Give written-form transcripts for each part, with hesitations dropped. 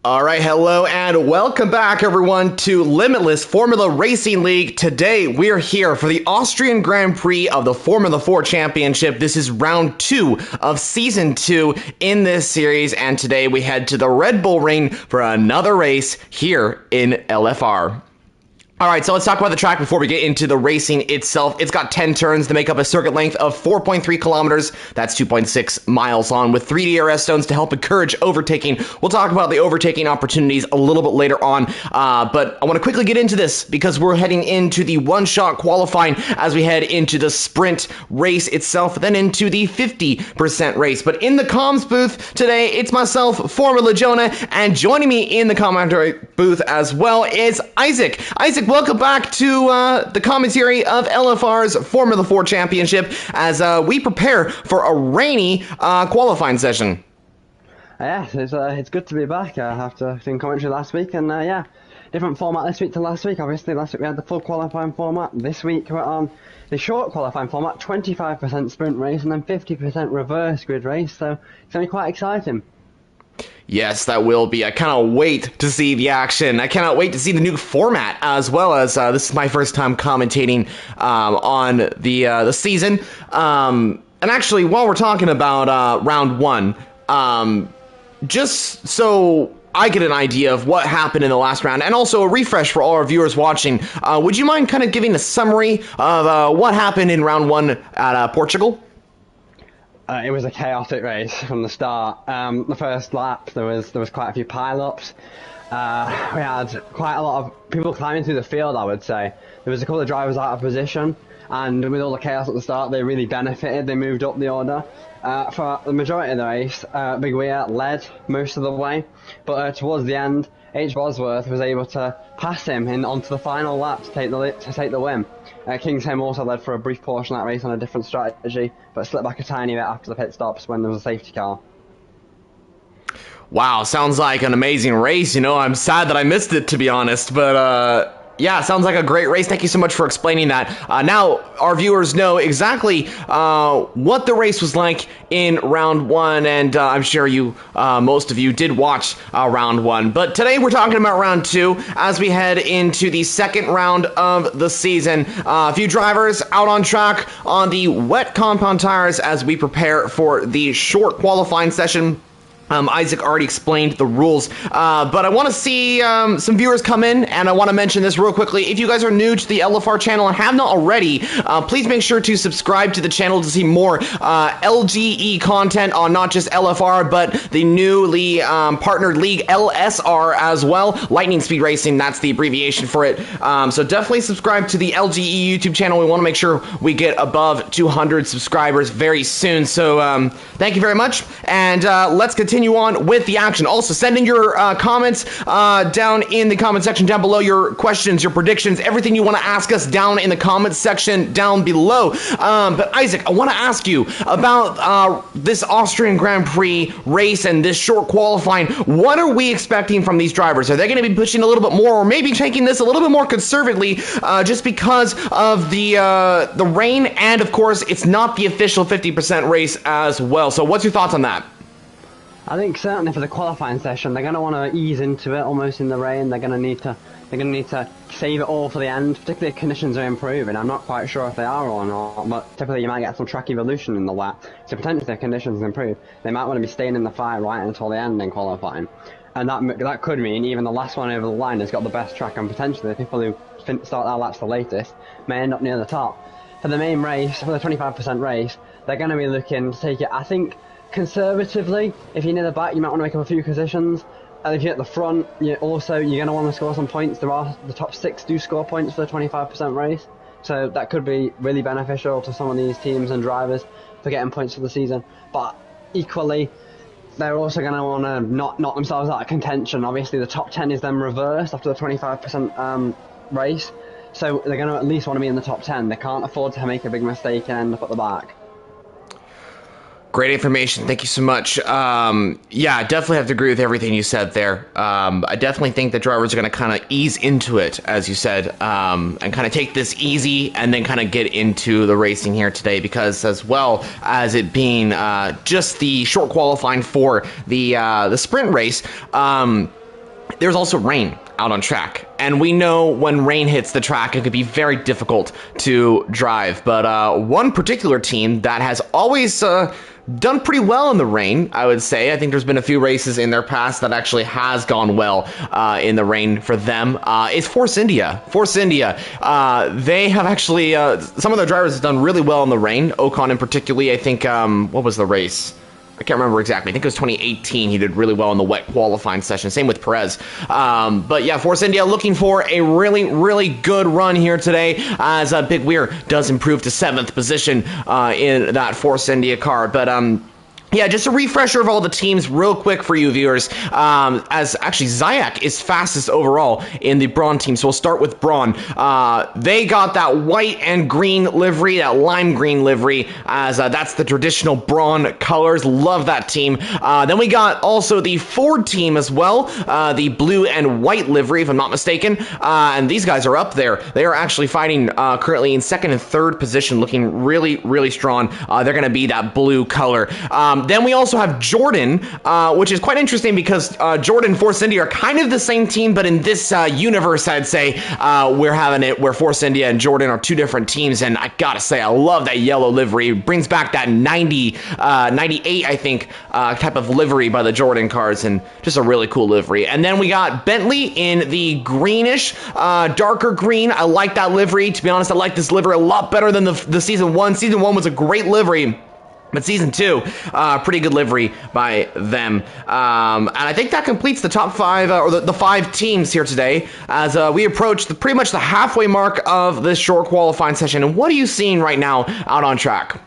All right, hello and welcome back everyone to Limitless Formula Racing League. Today we're here for the Austrian Grand Prix of the Formula 4 Championship. This is round 2 of season 2 in this series, and today we head to the Red Bull Ring for another race here in LFR. All right, so let's talk about the track before we get into the racing itself. It's got 10 turns to make up a circuit length of 4.3 kilometers. That's 2.6 miles long, with 3 DRS zones to help encourage overtaking. We'll talk about the overtaking opportunities a little bit later on, but I want to quickly get into this because we're heading into the one-shot qualifying as we head into the sprint race itself, then into the 50% race. But in the comms booth today, it's myself, Formula Jonah, and joining me in the commentary booth as well is Isaac. Isaac, welcome back to the commentary of LFR's Formula 4 Championship as we prepare for a rainy qualifying session. Yeah, it's good to be back after doing commentary last week, and yeah, different format this week to last week. Obviously, last week we had the full qualifying format. This week we're on the short qualifying format, 25% sprint race and then 50% reverse grid race, so it's going to be quite exciting. Yes, that will be. I cannot wait to see the action. I cannot wait to see the new format, as well as this is my first time commentating on the season. And actually, while we're talking about round 1, just so I get an idea of what happened in the last round, and also a refresh for all our viewers watching, would you mind kind of giving a summary of what happened in round 1 at Portugal? It was a chaotic race from the start. The first lap, there was quite a few pile-ups. We had quite a lot of people climbing through the field, I would say. There was a couple of drivers out of position, and with all the chaos at the start, they really benefited. They moved up the order. For the majority of the race, Big Weir led most of the way, but towards the end, H. Bosworth was able to pass him onto the final lap to take the win. Kingsheim also led for a brief portion of that race on a different strategy, but slipped back a tiny bit after the pit stops when there was a safety car. Wow, sounds like an amazing race. You know, I'm sad that I missed it, to be honest, but yeah, sounds like a great race. Thank you so much for explaining that. Now, our viewers know exactly what the race was like in round 1, and I'm sure most of you did watch round 1. But today we're talking about round 2 as we head into the second round of the season. A few drivers out on track on the wet compound tires as we prepare for the short qualifying session. Isaac already explained the rules, but I want to see some viewers come in, and I want to mention this real quickly. If you guys are new to the LFR channel and have not already, please make sure to subscribe to the channel to see more LGE content on not just LFR, but the newly partnered league LSR as well. Lightning Speed Racing, that's the abbreviation for it. So definitely subscribe to the LGE YouTube channel. We want to make sure we get above 200 subscribers very soon. So thank you very much, and let's continue on with the action. Also, send in your comments down in the comment section down below, your questions, your predictions, everything you want to ask us down in the comments section down below. But Isaac, I want to ask you about this Austrian Grand Prix race and this short qualifying. What are we expecting from these drivers? Are they going to be pushing a little bit more, or maybe taking this a little bit more conservatively just because of the rain, and of course it's not the official 50% race as well? So what's your thoughts on that? I think certainly for the qualifying session, they're going to want to ease into it almost in the rain. They're going to need to save it all for the end, particularly if conditions are improving. I'm not quite sure if they are or not, but typically you might get some track evolution in the wet. So potentially if conditions improve, they might want to be staying in the fight right until the end in qualifying. And that could mean even the last one over the line has got the best track, and potentially the people who start their laps the latest may end up near the top. For the main race, for the 25% race, they're going to be looking to take it, I think, conservatively. If you're near the back, you might want to make up a few positions, and if you're at the front, you're going to want to score some points. The top 6 do score points for the 25% race, so that could be really beneficial to some of these teams and drivers for getting points for the season. But equally, they're also going to want to not knock themselves out of contention. Obviously, the top 10 is then reversed after the 25% race, so they're going to at least want to be in the top 10. They can't afford to make a big mistake and end up at the back. Great information. Thank you so much. Yeah, I definitely have to agree with everything you said there. I definitely think that drivers are going to kind of ease into it, as you said, and kind of take this easy and then kind of get into the racing here today, because as well as it being just the short qualifying for the sprint race, there's also rain out on track, and we know when rain hits the track, it can be very difficult to drive. But one particular team that has always done pretty well in the rain, I would say. I think there's been a few races in their past that actually has gone well in the rain for them. Is Force India. Force India, they have actually, some of their drivers have done really well in the rain. Ocon in particular, I think, what was the race? I can't remember exactly. I think it was 2018. He did really well in the wet qualifying session. Same with Perez. But yeah, Force India looking for a really, really good run here today as Big Weir does improve to 7th position in that Force India car. But yeah, just a refresher of all the teams real quick for you viewers, as actually Zayak is fastest overall in the Braun team, so we'll start with Braun. They got that white and green livery, that lime green livery, as that's the traditional Braun colors. Love that team. Then we got also the Ford team as well, the blue and white livery, if I'm not mistaken, and these guys are up there. They are actually fighting currently in 2nd and 3rd position, looking really, really strong. They're going to be that blue color. Then we also have Jordan, which is quite interesting because Jordan and Force India are kind of the same team, but in this universe, I'd say we're having it where Force India and Jordan are 2 different teams, and I gotta say, I love that yellow livery. It brings back that 98, I think, type of livery by the Jordan cars, and just a really cool livery. And then we got Bentley in the greenish, darker green. I like that livery. To be honest, I like this livery a lot better than the Season 1. Season 1 was a great livery. But Season 2, pretty good livery by them. And I think that completes the top 5, or the 5 teams here today, as we approach pretty much the halfway mark of this short qualifying session. And what are you seeing right now out on track?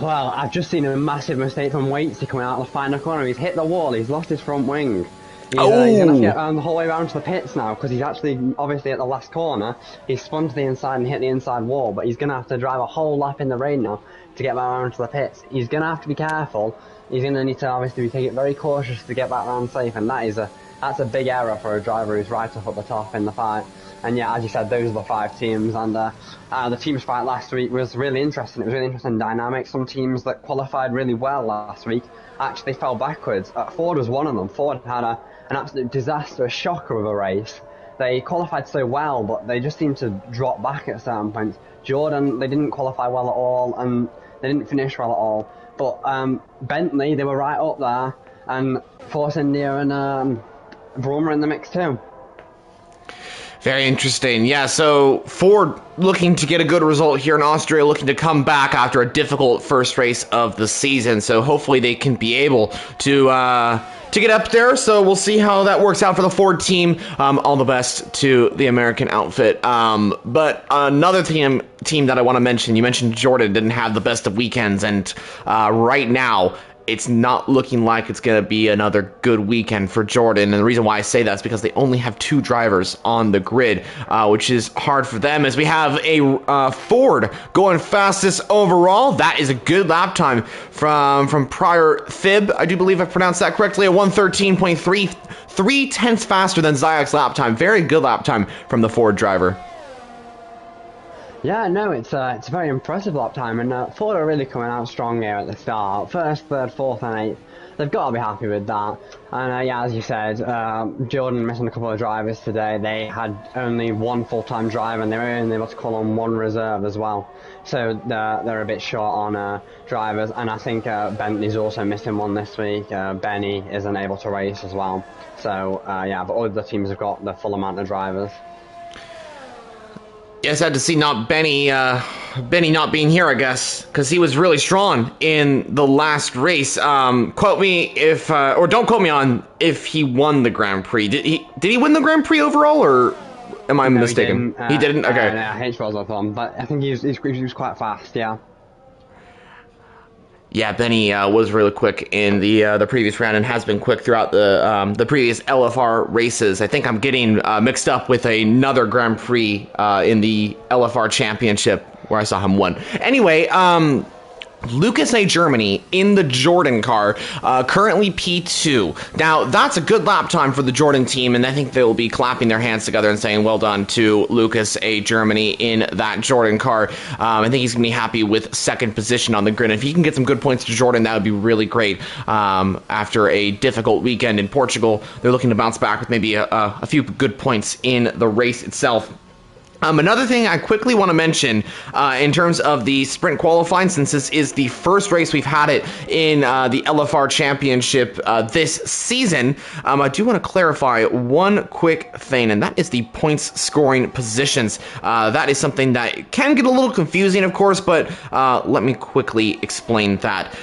Well, I've just seen a massive mistake from Waitsy coming out of the final corner. He's hit the wall, he's lost his front wing. He's going to have to get the whole way around to the pits now, because he's actually, obviously at the last corner, he's spun to the inside and hit the inside wall, but he's going to have to drive a whole lap in the rain now to get back around to the pits. He's going to have to be careful. He's going to need to obviously take it very cautious to get back around safe, and that's a big error for a driver who's right up at the top in the fight. And yeah, as you said, those are the 5 teams, and the teams fight last week was really interesting. It was really interesting dynamic. Some teams that qualified really well last week actually fell backwards. Ford was one of them. Ford had an absolute disaster, a shocker of a race. They qualified so well, but they just seemed to drop back at certain points. Jordan, they didn't qualify well at all, and they didn't finish well at all. But Bentley, they were right up there, and Force India and Braun were in the mix too. Very interesting. Yeah, so Ford looking to get a good result here in Austria, looking to come back after a difficult first race of the season. So hopefully they can be able to get up there. So we'll see how that works out for the Ford team. All the best to the American outfit. But another team that I want to mention, you mentioned Jordan didn't have the best of weekends, and right now it's not looking like it's going to be another good weekend for Jordan. And the reason why I say that is because they only have 2 drivers on the grid, which is hard for them, as we have a Ford going fastest overall. That is a good lap time from prior Fib. I do believe I pronounced that correctly, a 113.3, 3/10 faster than Zayak's lap time. Very good lap time from the Ford driver. Yeah, no, it's a very impressive lap time, and Ford are really coming out strong here at the start. 1st, 3rd, 4th and 8th. They've got to be happy with that. And yeah, as you said, Jordan missing a couple of drivers today. They had only 1 full-time driver, and they were only able to call on 1 reserve as well. So they're a bit short on drivers, and I think Bentley's also missing 1 this week. Benny isn't able to race as well. So yeah, but all of the teams have got the full amount of drivers. Yeah, sad to see Benny not being here, I guess, because he was really strong in the last race. Quote me if, or don't quote me on if he won the Grand Prix. Did he win the Grand Prix overall, or am I mistaken? He didn't. Okay. Yeah, H was up on, but I think he was quite fast. Yeah. Yeah, Benny was really quick in the previous round and has been quick throughout the previous LFR races. I think I'm getting mixed up with another Grand Prix in the LFR Championship where I saw him win. Anyway, Lucas A. Germany in the Jordan car, currently P2. Now, that's a good lap time for the Jordan team, and I think they will be clapping their hands together and saying, well done to Lucas A. Germany in that Jordan car. I think he's going to be happy with second position on the grid. If he can get some good points to Jordan, that would be really great. After a difficult weekend in Portugal, they're looking to bounce back with maybe a few good points in the race itself. Another thing I quickly want to mention in terms of the sprint qualifying, since this is the first race we've had it in the LFR Championship this season, I do want to clarify one quick thing, and that is the points scoring positions. That is something that can get a little confusing, of course, but let me quickly explain that.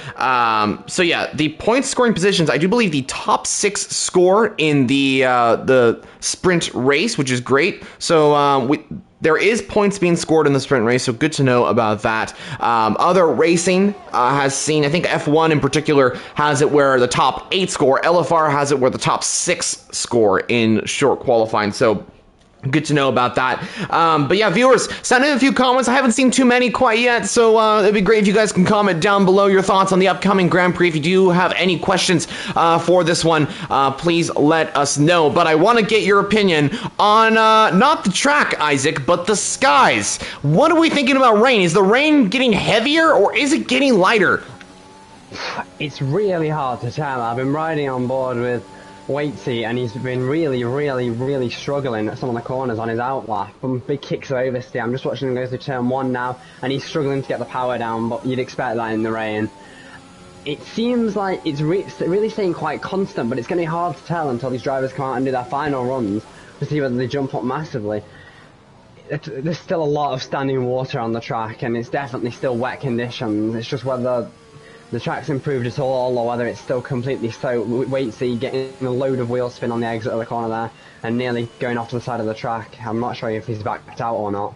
So yeah, the points scoring positions, I do believe the top 6 score in the sprint race, which is great. So there is points being scored in the sprint race, so good to know about that. Other racing has seen, I think F1 in particular has it where the top 8 score. LFR has it where the top 6 score in short qualifying, so good to know about that. But yeah, viewers, send in a few comments. I haven't seen too many quite yet, so it'd be great if you guys can comment down below your thoughts on the upcoming Grand Prix. If you do have any questions for this one, please let us know. But I want to get your opinion on not the track, Isaac, but the skies. What are we thinking about rain? Is the rain getting heavier or is it getting lighter? It's really hard to tell. I've been riding on board with Waitsy, and he's been really struggling at some of the corners on his outlap. From big kicks of oversteer. I'm just watching him go through turn 1 now, and he's struggling to get the power down, but you'd expect that in the rain. It seems like it's really staying quite constant, but it's going to be hard to tell until these drivers come out and do their final runs to see whether they jump up massively. There's still a lot of standing water on the track, and it's definitely still wet conditions. It's just whether the track's improved at all, or whether it's still completely soaked. Waitsy getting a load of wheel spin on the exit of the corner there, and nearly going off to the side of the track. I'm not sure if he's backed out or not.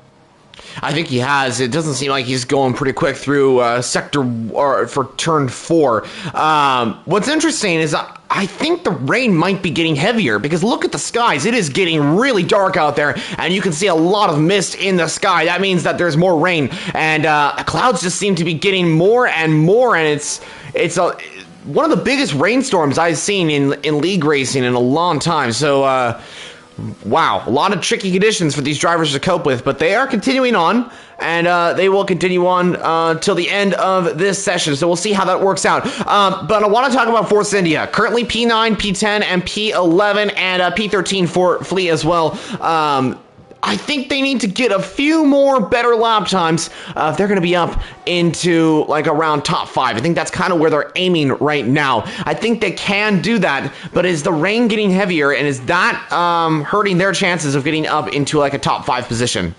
I think he has. It doesn't seem like he's going pretty quick through sector or for turn 4. What's interesting is I think the rain might be getting heavier because look at the skies. It is getting really dark out there, and you can see a lot of mist in the sky. That means that there's more rain, and clouds just seem to be getting more and more, and it's one of the biggest rainstorms I've seen in league racing in a long time. So wow, a lot of tricky conditions for these drivers to cope with, but they are continuing on, and they will continue on till the end of this session, so we'll see how that works out. But I want to talk about Force India. Currently P9, P10, and P11, and P13 for Fleet as well. I think they need to get a few more better lap times if they're going to be up into like around top 5. I think that's kind of where they're aiming right now. I think they can do that, but is the rain getting heavier, and is that hurting their chances of getting up into like a top 5 position?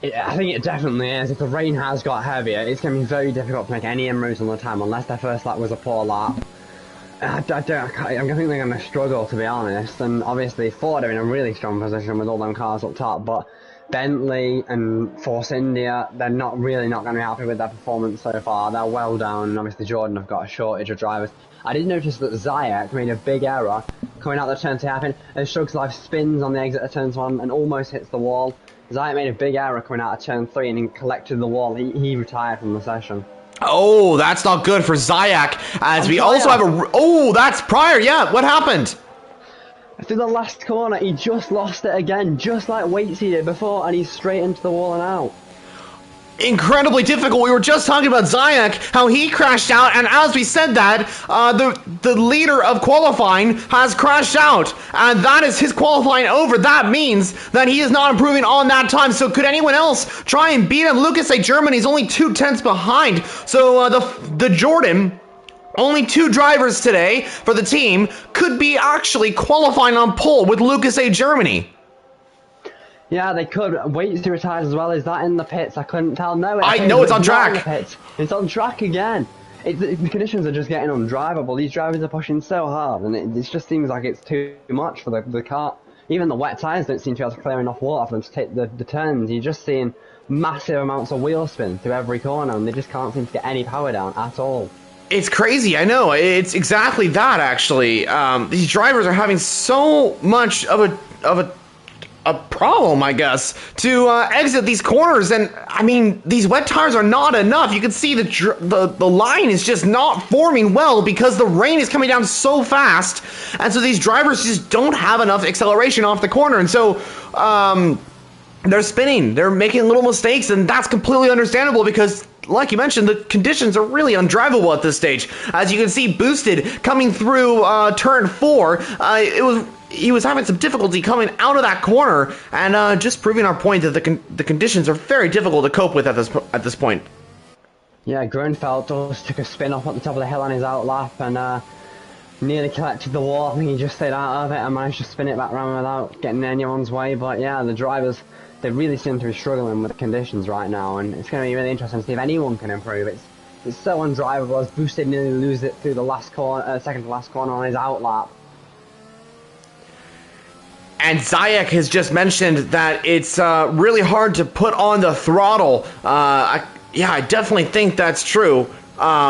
I think it definitely is. If the rain has got heavier, it's going to be very difficult to make any inroads on the time unless their first lap was a poor lap. I think they're going to struggle, to be honest, and obviously Ford are in a really strong position with all them cars up top, but Bentley and Force India, they're not going to be happy with their performance so far. They're well down, and obviously Jordan have got a shortage of drivers. I did notice that Zayek made a big error coming out the turn 2 hairpin, and Shug's Life spins on the exit of turn 1 and almost hits the wall. Zayek made a big error coming out of turn 3 and he collected the wall. He retired from the session. Oh, that's not good for Zayek, as we also have a... Oh, that's prior, yeah. What happened? Through the last corner, he just lost it again, just like Waitsy did before, and he's straight into the wall and out. Incredibly difficult. We were just talking about Zayek, how he crashed out, and as we said that, the leader of qualifying has crashed out, and that is his qualifying over. That means that he is not improving on that time. So could anyone else try and beat him? Lucas A. Germany's only 2 tenths behind. So the Jordan, only 2 drivers today for the team, could be actually qualifying on pole with Lucas A. Germany. Yeah, they could. Waitsy retired as well. Is that in the pits? I couldn't tell. No, I know it's on track. It's on track again. The conditions are just getting undrivable. These drivers are pushing so hard, and it just seems like it's too much for the car. Even the wet tyres don't seem to be able to clear enough water for them to take the turns. You're just seeing massive amounts of wheel spin through every corner, and they just can't seem to get any power down at all. It's crazy, I know. It's exactly that, actually. These drivers are having so much of a a problem, I guess, to exit these corners. And I mean, these wet tires are not enough. You can see the line is just not forming well because the rain is coming down so fast, and so these drivers just don't have enough acceleration off the corner, and so they're spinning, they're making little mistakes, and that's completely understandable because, like you mentioned, the conditions are really undrivable at this stage. As you can see, Boosted coming through turn 4, he was having some difficulty coming out of that corner, and just proving our point that the conditions are very difficult to cope with at this point. Yeah, Grunfeld just took a spin off at the top of the hill on his outlap and nearly collected the wall. I think he just stayed out of it and managed to spin it back around without getting in anyone's way. But yeah, the drivers, they really seem to be struggling with the conditions right now, and it's going to be really interesting to see if anyone can improve. It's so undrivable as Boosted nearly lose it through the last corner, second to last corner on his outlap. And Zayek has just mentioned that it's really hard to put on the throttle. Yeah, I definitely think that's true.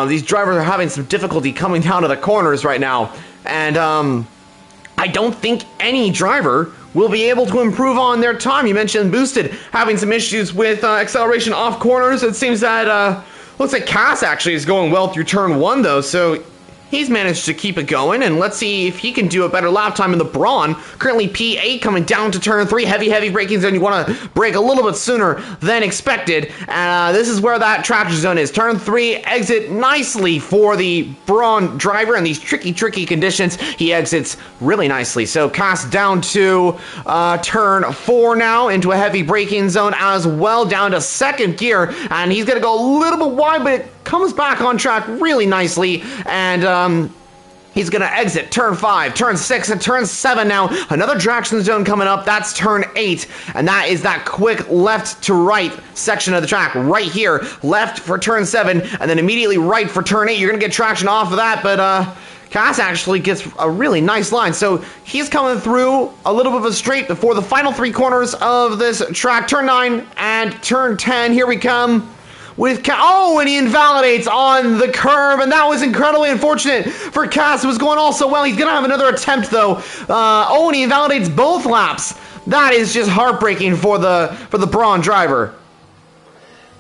These drivers are having some difficulty coming down to the corners right now. And I don't think any driver will be able to improve on their time. You mentioned Boosted having some issues with acceleration off corners. It seems that looks like Cass actually is going well through turn 1, though. So he's managed to keep it going, and let's see if he can do a better lap time in the Brawn. Currently P8 coming down to turn 3. Heavy braking zone. You want to brake a little bit sooner than expected. This is where that traction zone is. Turn 3, exit nicely for the Brawn driver in these tricky conditions. He exits really nicely. So Cass down to turn 4 now into a heavy braking zone as well, down to second gear, and he's going to go a little bit wide, but it comes back on track really nicely, and he's going to exit turn 5, turn 6, and turn 7 now. Another traction zone coming up. That's turn 8, and that is that quick left to right section of the track right here. Left for turn 7, and then immediately right for turn 8. You're going to get traction off of that, but Cass actually gets a really nice line. So he's coming through a little bit of a straight before the final 3 corners of this track. Turn 9 and turn 10. Here we come. And he invalidates on the curb, and that was incredibly unfortunate for Cass. It was going all so well. He's going to have another attempt, though. And he invalidates both laps. That is just heartbreaking for the Brawn driver.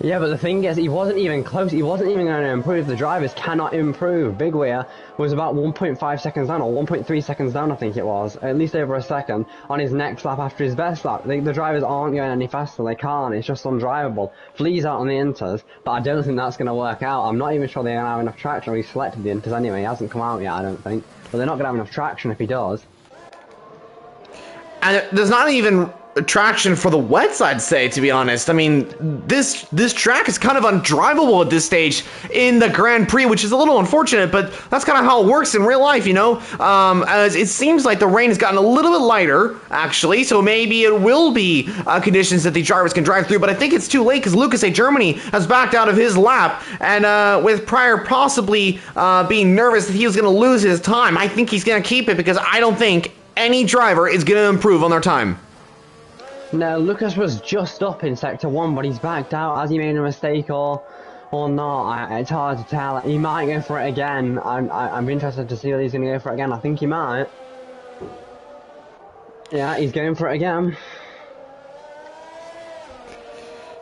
Yeah, but the thing is, he wasn't even close. He wasn't even going to improve. The drivers cannot improve. Big Weir was about 1.5 seconds down, or 1.3 seconds down, I think it was. At least over a second on his next lap after his best lap. The drivers aren't going any faster. They can't. It's just undrivable. Flea's out on the inters, but I don't think that's going to work out. I'm not even sure they're going to have enough traction. He selected the inters anyway. He hasn't come out yet, I don't think. But they're not going to have enough traction if he does. And there's not even traction for the wets, I'd say, to be honest. I mean, this track is kind of undrivable at this stage in the Grand Prix, which is a little unfortunate, but that's kind of how it works in real life, you know? As it seems like the rain has gotten a little bit lighter, actually, so maybe it will be conditions that the drivers can drive through, but I think it's too late because Lucas A. Germany has backed out of his lap, and with Pryor possibly being nervous that he was going to lose his time, I think he's going to keep it because I don't think any driver is going to improve on their time. No, Lucas was just up in Sector 1, but he's backed out. Has he made a mistake or not? It's hard to tell. He might go for it again. I'm interested to see whether he's going to go for it again. I think he might. Yeah, he's going for it again.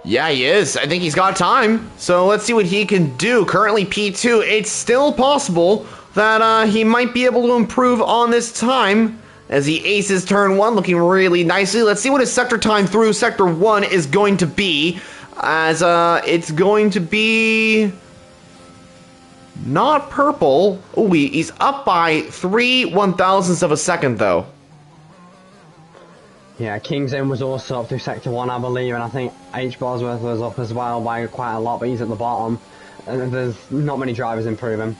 Yeah, he is. I think he's got time. So let's see what he can do. Currently P2. It's still possible that he might be able to improve on this time, as he aces turn 1, looking really nicely. Let's see what his sector time through Sector 1 is going to be, as it's going to be not purple. Oh, he's up by 3/1000ths of a second, though. Yeah, King's-Own was also up through Sector 1, I believe, and I think H. Bosworth was up as well by quite a lot, but he's at the bottom. And there's not many drivers improving.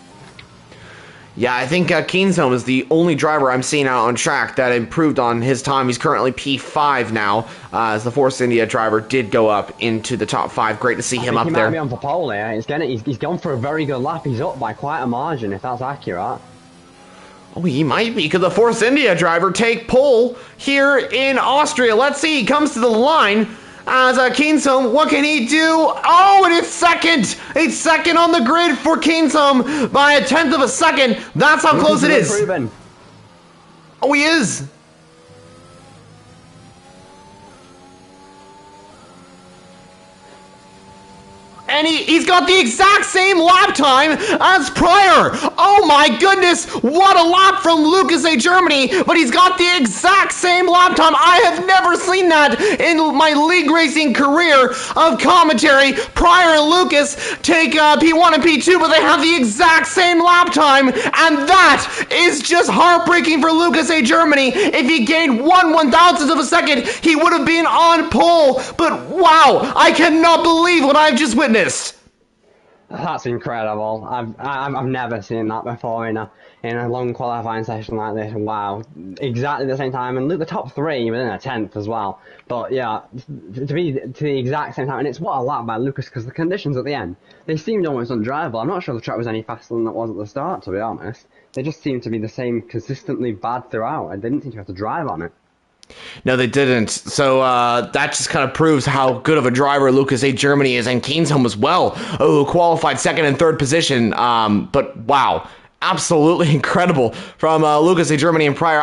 Yeah, I think Keenstone is the only driver I'm seeing out on track that improved on his time. He's currently P5 now, as the Force India driver did go up into the top 5. Great to see him up there. He might be on for pole here. He's gone for a very good lap. He's up by quite a margin, if that's accurate. Oh, he might be. Could the Force India driver take pole here in Austria? Let's see. He comes to the line. As Keensom, what can he do? Oh, and it's second! It's second on the grid for Keensom by 1/10 of a second. That's how close it is. Oh, he is. and he's got the exact same lap time as Pryor. Oh my goodness, what a lap from Lucas A. Germany, but he's got the exact same lap time. I have never seen that in my league racing career of commentary. Pryor and Lucas take P1 and P2, but they have the exact same lap time, and that is just heartbreaking for Lucas A. Germany. If he gained 1/1000th of a second, he would have been on pole, but wow, I cannot believe what I've just witnessed. That's incredible. I've never seen that before in a long qualifying session like this. Wow, exactly the same time, and look, the top three within a 10th as well. But yeah, to be to the exact same time, and it's what a lap by Lucas, because the conditions at the end, they seemed almost undrivable. I'm not sure the track was any faster than it was at the start, to be honest. They just seemed to be the same, consistently bad throughout. I didn't think you have to drive on it. No, they didn't. So that just kind of proves how good of a driver Lucas A. Germany is, and Kingsholm as well, who qualified second and third position. But wow, absolutely incredible from Lucas A. Germany and Pryor.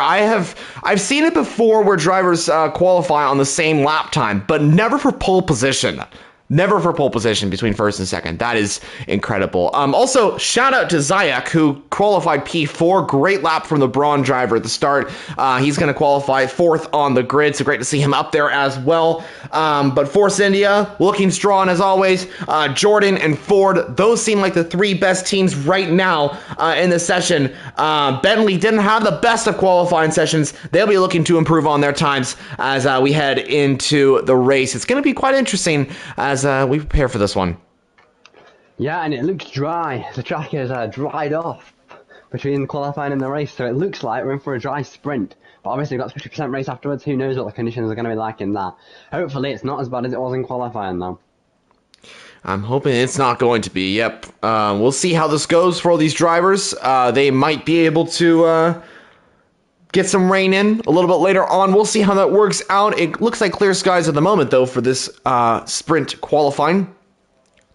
I've seen it before where drivers qualify on the same lap time, but never for pole position. Never for pole position between first and second. That is incredible. Also, shout out to Zayak, who qualified P4. Great lap from the Braun driver at the start. He's going to qualify fourth on the grid, so great to see him up there as well. But Force India, looking strong as always. Jordan and Ford, those seem like the three best teams right now in the session. Bentley didn't have the best of qualifying sessions. They'll be looking to improve on their times as we head into the race. It's going to be quite interesting as we prepare for this one. Yeah, and it looks dry. The track is dried off between qualifying and the race, so it looks like we're in for a dry sprint. But obviously we've got 50% race afterwards. Who knows what the conditions are going to be like in that. Hopefully it's not as bad as it was in qualifying, though. I'm hoping it's not going to be. Yep. We'll see how this goes for all these drivers. They might be able to get some rain in a little bit later on. We'll see how that works out. It looks like clear skies at the moment, though, for this sprint qualifying.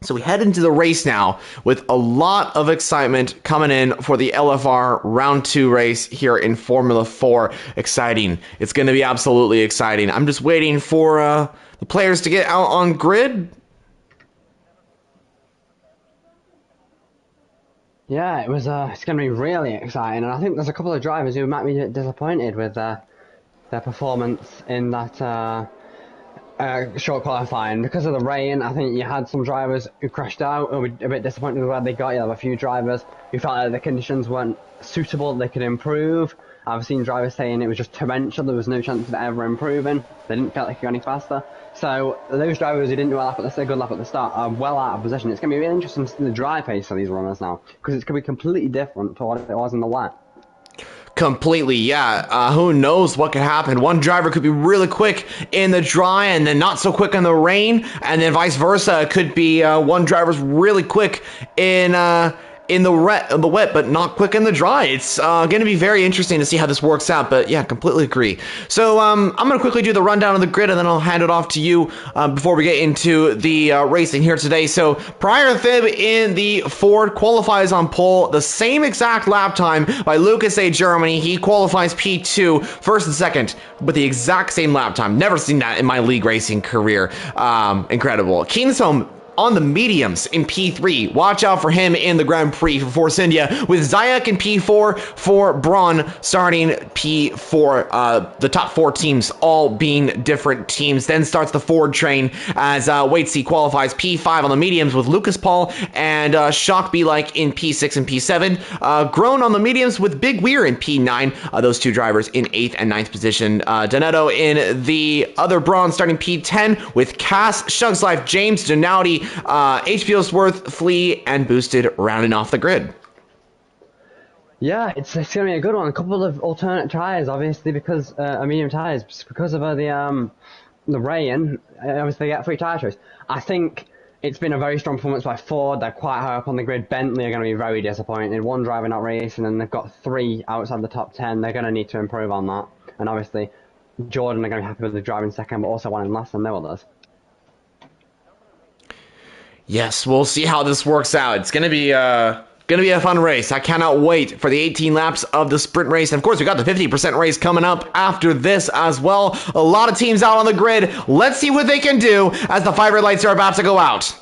So we head into the race now with a lot of excitement coming in for the LFR Round 2 race here in Formula 4. Exciting. It's going to be absolutely exciting. I'm just waiting for the players to get out on grid. Yeah, it's going to be really exciting, and I think there's a couple of drivers who might be disappointed with their performance in that short qualifying. Because of the rain, I think you had some drivers who crashed out, who were a bit disappointed with where they got. You have a few drivers who felt like the conditions weren't suitable, they could improve. I've seen drivers saying it was just torrential, there was no chance of ever improving. They didn't feel like they could go any faster. So those drivers who didn't do a good lap at the start are well out of position. It's going to be really interesting to see the dry pace for these runners now, because it's going to be completely different to what it was in the wet. Completely, yeah. Who knows what could happen? One driver could be really quick in the dry and then not so quick in the rain, and then vice versa. It could be one driver's really quick in the wet, but not quick in the dry. It's going to be very interesting to see how this works out, but yeah, completely agree. So I'm going to quickly do the rundown of the grid, and then I'll hand it off to you before we get into the racing here today. So Pryor Fib in the Ford qualifies on pole, the same exact lap time by Lucas A. Germany. He qualifies P2, first and second, with the exact same lap time. Never seen that in my league racing career. Incredible. Kingsholm on the mediums in P3. Watch out for him in the Grand Prix for Force India, with Zayak in P4 for Braun starting P4. The top four teams all being different teams. Then starts the Ford train as Waitsy qualifies P5 on the mediums with Lucas Paul and Shock Be Like in P6 and P7. Grown on the mediums with Big Weir in P9. Those two drivers in 8th and 9th position. Donetto in the other Braun starting P10 with Cass, Shugs Life, James, Donowdy, HBO's Worth, Flea, and Boosted rounding off the grid. Yeah, it's going to be a good one. A couple of alternate tyres, obviously, because medium tyres, because of the rain. Obviously, they get free tyre choice. I think it's been a very strong performance by Ford. They're quite high up on the grid. Bentley are going to be very disappointed. One driver not racing, and they've got 3 outside the top 10. They're going to need to improve on that. And obviously, Jordan are going to be happy with the driving second, but also one in last, and no others. Yes, we'll see how this works out. It's gonna be a fun race. I cannot wait for the 18 laps of the sprint race. And of course, we got the 50% race coming up after this as well. A lot of teams out on the grid. Let's see what they can do as the 5 red lights are about to go out.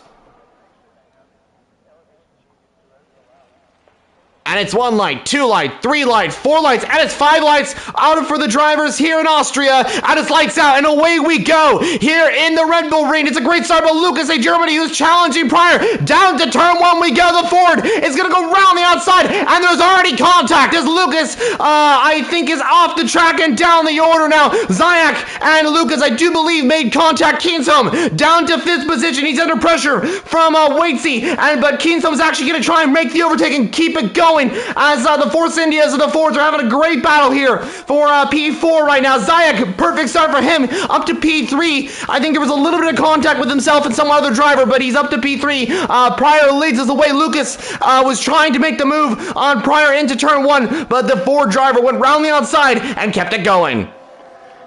And it's 1 light, 2 light, 3 light, 4 lights, and it's 5 lights out for the drivers here in Austria. And it's lights out, and away we go here in the Red Bull Ring. It's a great start by Lucas A. Germany, who's challenging Pryor. Down to turn 1 we go. The Ford is going to go round the outside, and there's already contact as Lucas, I think, is off the track and down the order now. Zayak and Lucas, I do believe, made contact. Kiensom down to 5th position. He's under pressure from Waitsy, but Kiensom's actually going to try and make the overtake and keep it going as the Force Indias and the Fords are having a great battle here for P4 right now. Zayak, perfect start for him, up to P3. I think there was a little bit of contact with himself and some other driver, but he's up to P3. Pryor leads us away. Lucas was trying to make the move on Pryor into turn 1, but the Ford driver went round the outside and kept it going.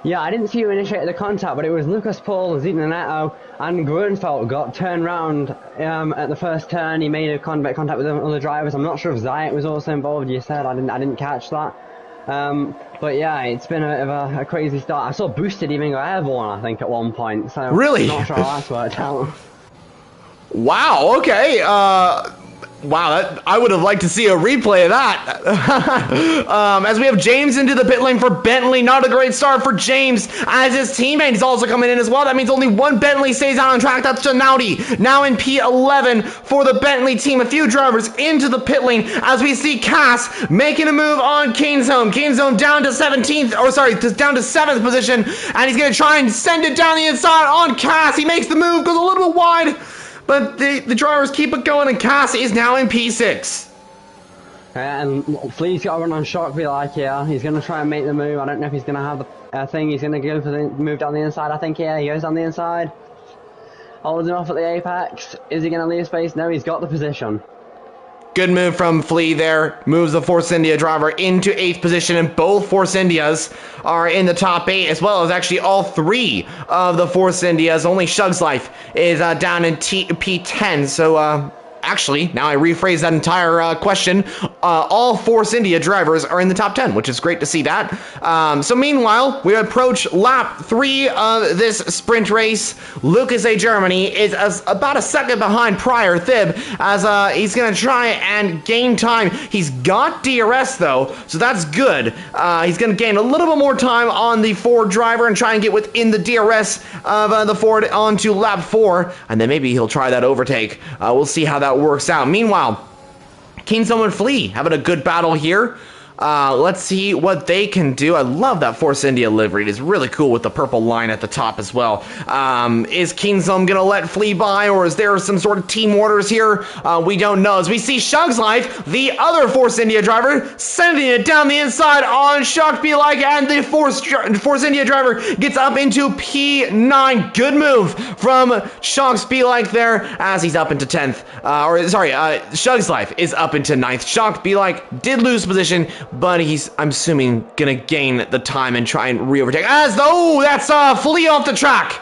Yeah, I didn't see who initiated the contact, but it was Lucas Paul, Zitnaneto, and Grunfeld got turned round at the first turn. He made a contact with other drivers. I'm not sure if Zayak was also involved. You said I didn't catch that. But yeah, it's been a crazy start. I saw Boosted even go airborne, I think, at one point. So really, I'm not sure how that's worked out. Wow. Okay. Wow, I would have liked to see a replay of that. As we have James into the pit lane for Bentley. Not a great start for James, as his teammate is also coming in as well. That means only one Bentley stays out on track. That's Gennady, now in P11 for the Bentley team. A few drivers into the pit lane as we see Cass making a move on Kienzone. Kienzone down to 17th, or sorry, down to 7th position, and he's going to try and send it down the inside on Cass. He makes the move, goes a little bit wide, but the drivers keep it going, and Cass is now in P6. And Flea's got to run on shock, be like, yeah, he's going to try and make the move. I don't know if he's going to have the thing. He's going to go for the move down the inside, I think. Yeah, he goes down the inside. Holding off at the apex. Is he going to leave space? No, he's got the position. Good move from Flea there. Moves the Force India driver into 8th position, and both Force Indias are in the top 8, as well as actually all 3 of the Force Indias. Only Shug's Life is down in P10, so actually, now I rephrase that entire question. All Force India drivers are in the top 10, which is great to see that. So meanwhile, we approach lap 3 of this sprint race. Lucas A. Germany is about a second behind Pryor Thib, as he's going to try and gain time. He's got DRS, though, so that's good. He's going to gain a little bit more time on the Ford driver and try and get within the DRS of the Ford onto lap 4, and then maybe he'll try that overtake. We'll see how that works out. Meanwhile, Kingston and Flea having a good battle here. Let's see what they can do. I love that Force India livery. It is really cool with the purple line at the top as well. Is Kingston gonna let Flea by, or is there some sort of team orders here? We don't know. As we see Shug's Life, the other Force India driver, sending it down the inside on Shug Be Like, and the Force India driver gets up into P9. Good move from Shug's Be Like there, as he's up into 10th. Shug's Life is up into 9th. Shug Be Like did lose position, but he's, I'm assuming, gonna gain the time and try and re-overtake. As though that's Flea off the track.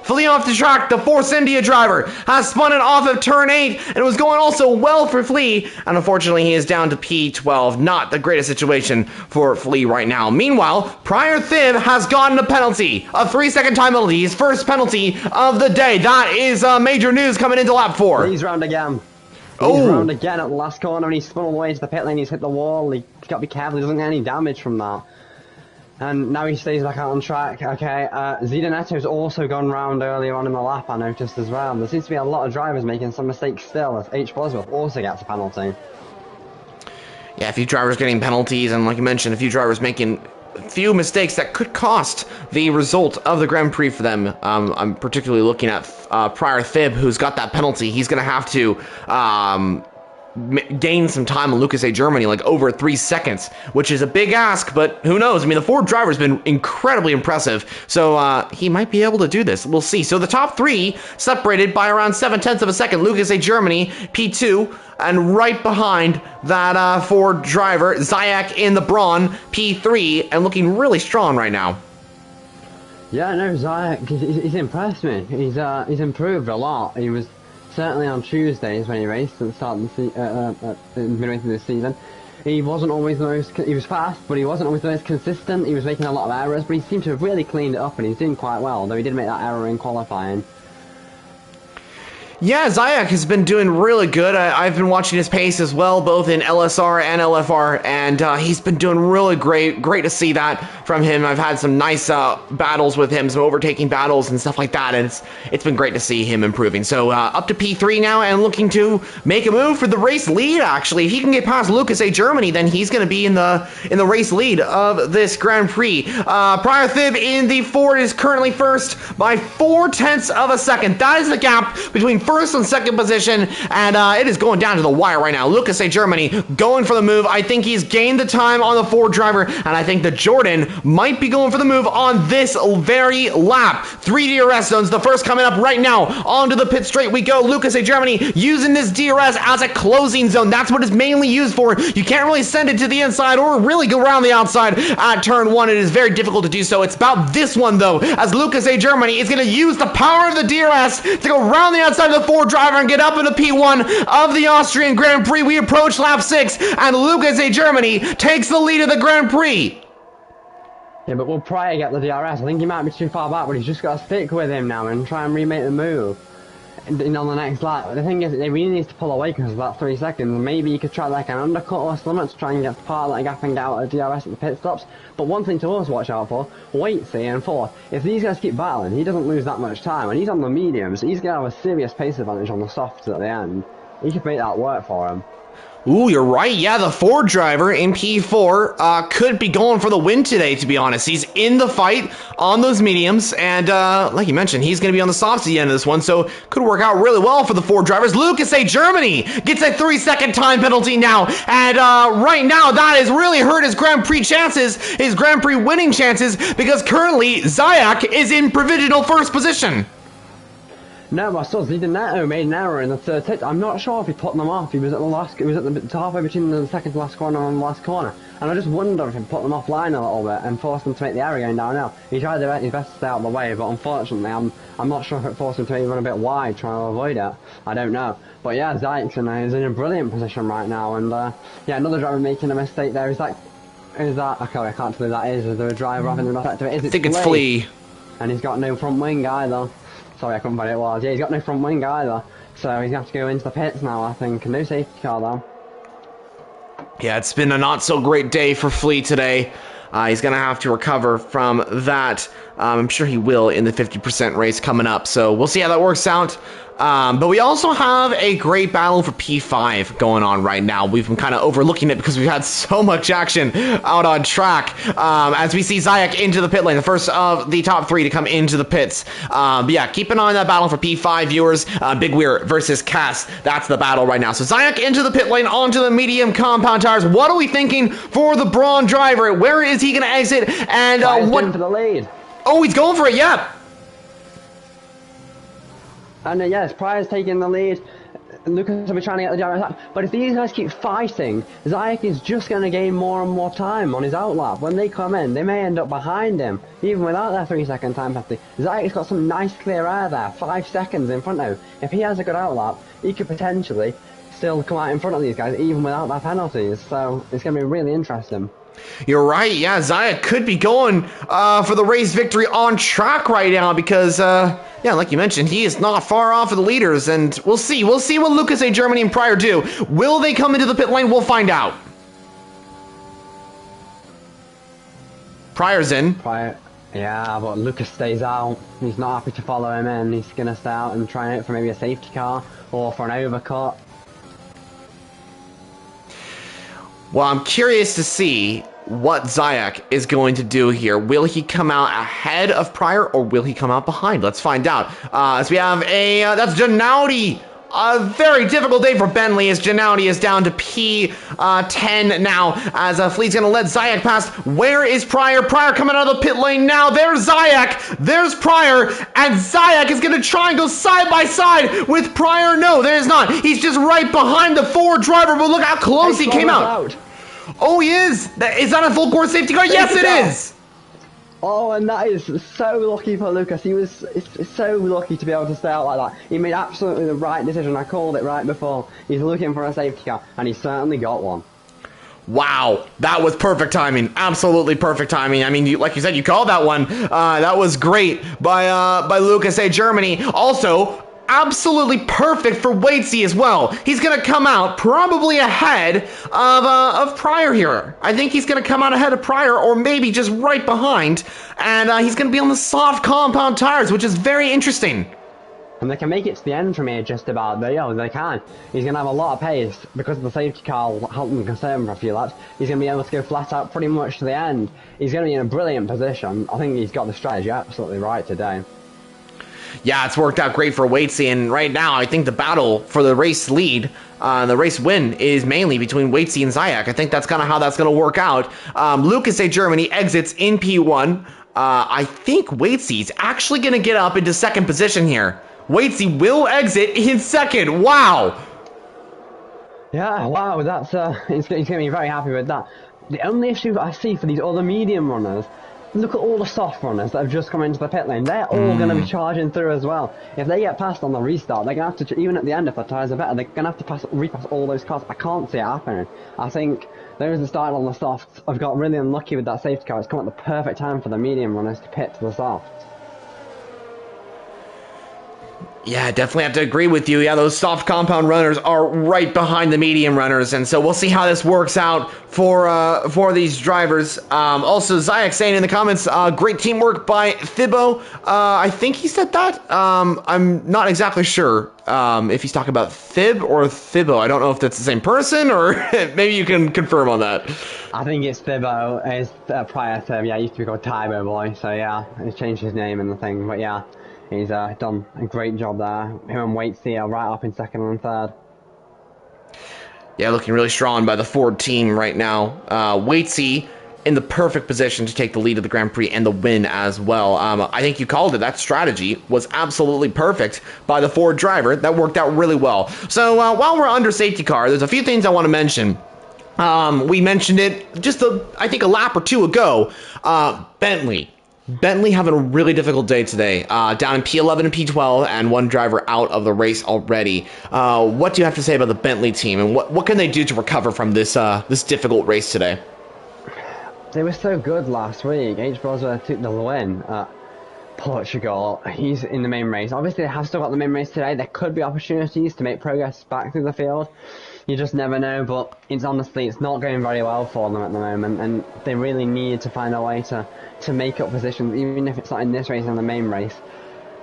Flea off the track. The Force India driver has spun it off of turn 8, and it was going also well for Flea, and unfortunately he is down to P12. Not the greatest situation for Flea right now. Meanwhile, Pryor Thib has gotten a penalty, a 3-second time penalty, his first penalty of the day. That is major news coming into lap 4. He's round again. He's round again at the last corner, and he's spun all the way to the pit lane. He's hit the wall. He's got to be careful. He doesn't get any damage from that. And now he stays back out on track. Okay, Zidanetto's also gone round earlier on in the lap, I noticed as well. There seems to be a lot of drivers making some mistakes still, as H. Boswell also gets a penalty. Yeah, a few drivers getting penalties, and like you mentioned, a few drivers making a few mistakes that could cost the result of the Grand Prix for them. I'm particularly looking at Pryor Thib, who's got that penalty. He's going to have to gain some time on Lucas A. Germany, like over 3 seconds, which is a big ask, but who knows? I mean, the Ford driver's been incredibly impressive, so he might be able to do this. We'll see. So the top 3 separated by around 7/10 of a second. Lucas A. Germany, P2, and right behind that Ford driver, Zayak in the Braun, P3, and looking really strong right now. Yeah, no, Zayak, he's impressed me. He's improved a lot. He was certainly on Tuesdays when he raced at the start of the midway through the season. He wasn't always the most, he was fast, but he wasn't always the most consistent. He was making a lot of errors, but he seemed to have really cleaned it up, and he's doing quite well, though he did make that error in qualifying. Yeah, Zayak has been doing really good. I've been watching his pace as well, both in LSR and LFR, and he's been doing really great. Great to see that from him. I've had some nice battles with him, some overtaking battles and stuff like that, and it's been great to see him improving. So up to P3 now, and looking to make a move for the race lead. Actually, if he can get past Lucas A. Germany, then he's going to be in the race lead of this Grand Prix. Prior Thib in the Ford is currently first by 0.4 of a second. That is the gap between first and second position, and it is going down to the wire right now. Lucas A. Germany going for the move. I think he's gained the time on the Ford driver, and I think the Jordan might be going for the move on this very lap. 3 DRS zones, the first coming up right now. Onto the pit straight we go. Lucas A. Germany using this DRS as a closing zone. That's what it's mainly used for. You can't really send it to the inside or really go around the outside at turn 1. It is very difficult to do so. It's about this one, though, as Lucas A. Germany is going to use the power of the DRS to go around the outside of the Ford driver and get up into P1 of the Austrian Grand Prix. We approach lap 6, and Lucas A. Germany takes the lead of the Grand Prix. Yeah, but will Pryor get the DRS? I think he might be too far back, but he's just got to stick with him now and try and remake the move on the next lap. The thing is, he really needs to pull away because of that 3 seconds. Maybe he could try like an undercut or something to try and get part of that gap and get out of the DRS at the pit stops. But one thing to always watch out for, wait, see, and 4. If these guys keep battling, he doesn't lose that much time, and he's on the mediums. He's going to have a serious pace advantage on the softs at the end. He could make that work for him. Ooh, you're right. Yeah, the Ford driver in P4 could be going for the win today, to be honest. He's in the fight on those mediums, and like you mentioned, he's going to be on the softs at the end of this one, so could work out really well for the Ford drivers. Lucas A. Germany gets a 3-second time penalty now, and right now that has really hurt his Grand Prix chances, his Grand Prix winning chances, because currently Zayak is in provisional first position. No, my sons, he made an error in the third hit. I'm not sure if he put them off. He was at the halfway between the second to last corner and the last corner. And I just wonder if he put them offline a little bit and forced them to make the error going downhill. He tried his best to stay out of the way, but unfortunately, I'm not sure if it forced him to maybe run a bit wide, trying to avoid it. I don't know. But yeah, Zayek's is in a brilliant position right now, and yeah, another driver making a mistake there. Is that okay? I can't tell who that is. Is there a driver having an effect of it? I think it's Flea. And he's got no front wing either. Sorry, I couldn't find it was. Yeah, he's got no front wing either. So he's going to have to go into the pits now, I think. No safety car, though. Yeah, it's been a not-so-great day for Flea today. He's going to have to recover from that. I'm sure he will in the 50% race coming up. So we'll see how that works out. But we also have a great battle for P5 going on right now. We've been kind of overlooking it because we've had so much action out on track. As we see Zayak into the pit lane, the first of the top 3 to come into the pits. But yeah, keep an eye on that battle for P5, viewers. Big Weir versus Cass. That's the battle right now. So Zayak into the pit lane, onto the medium compound tires. What are we thinking for the Braun driver? Where is he going to exit? And what? For the lead. Oh, he's going for it. Yeah. And yes, Pryor's taking the lead. Lucas will be trying to get the DRS. But if these guys keep fighting, Zayak is just going to gain more and more time on his outlap. When they come in, they may end up behind him, even without their 3-second time penalty. Zayak's got some nice clear air there, 5 seconds in front of him. If he has a good outlap, he could potentially still come out in front of these guys, even without their penalties. So it's going to be really interesting. You're right. Yeah, Zayak could be going for the race victory on track right now because, yeah, like you mentioned, he is not far off of the leaders, and we'll see. We'll see what Lucas A. Germany and Pryor do. Will they come into the pit lane? We'll find out. Pryor's in. Pryor, yeah, but Lucas stays out. He's not happy to follow him in. He's going to stay out and try it for maybe a safety car or for an overcut. Well, I'm curious to see what Zayak is going to do here. Will he come out ahead of Pryor, or will he come out behind? Let's find out. As we have that's Gennady. A very difficult day for Bentley as Gennady is down to P10 now, as Fleet's going to let Zayak pass. Where is Pryor? Pryor coming out of the pit lane now. There's Zayak. There's Pryor. And Zayak is going to try and go side by side with Pryor. No, there is not. He's just right behind the Ford driver, but look how close he came out. Oh, he is. Is that a full course safety car? Yes, it is. Oh, and that is so lucky for Lucas. He was so lucky to be able to stay out like that. He made absolutely the right decision. I called it right before. He's looking for a safety car, and he certainly got one. Wow, that was perfect timing. Absolutely perfect timing. I mean, like you said, you called that one. That was great by Lucas A. Germany. Also, absolutely perfect for Waitsy as well. He's going to come out probably ahead of Pryor here. I think he's going to come out ahead of Pryor, or maybe just right behind, and he's going to be on the soft compound tires, which is very interesting. And they can make it to the end from here just about, but yeah, they can. He's going to have a lot of pace because of the safety car will help them concern for a few laps. He's going to be able to go flat out pretty much to the end. He's going to be in a brilliant position. I think he's got the strategy absolutely right today. Yeah, it's worked out great for Waitsy, and right now I think the battle for the race lead, the race win, is mainly between Waitsy and Zayek. I think that's kind of how that's going to work out. Lucas A. Germany exits in P1. I think Waitsy's actually going to get up into second position here. Waitsy will exit in second. Wow. Yeah, wow, that's he's going to be very happy with that. The only issue that I see for these other medium runners, look at all the soft runners that have just come into the pit lane. They're all going to be charging through as well. If they get passed on the restart, they're going to have to, even at the end if the tyres are better, they're going to have to repass all those cars. I can't see it happening. I think those that started on the softs have got really unlucky with that safety car. It's come at the perfect time for the medium runners to pit to the softs. Yeah, definitely have to agree with you. Yeah, those soft compound runners are right behind the medium runners, and so we'll see how this works out for these drivers. Also, Zayek saying in the comments, great teamwork by Thibaut. I think he said that. I'm not exactly sure if he's talking about Thib or Thibaut. I don't know if that's the same person, or maybe you can confirm on that. I think it's Thibaut. It's prior to, yeah, he used to be called Tybo Boy, so yeah, he's changed his name and the thing, but yeah. He's done a great job there. Him and Waitsy are right up in second and third. Yeah, looking really strong by the Ford team right now. Waitsy in the perfect position to take the lead of the Grand Prix and the win as well. I think you called it. That strategy was absolutely perfect by the Ford driver. That worked out really well. So while we're under safety car, there's a few things I want to mention. We mentioned it just, I think, a lap or two ago. Bentley having a really difficult day today, down in P11 and P12, and one driver out of the race already. What do you have to say about the Bentley team, and what can they do to recover from this difficult race today? They were so good last week. H. Bosworth took the win at Portugal. He's in the main race. Obviously, they have still got the main race today. There could be opportunities to make progress back through the field. You just never know, but it's not going very well for them at the moment, and they really need to find a way to make up positions, even if it's not in this race, in the main race.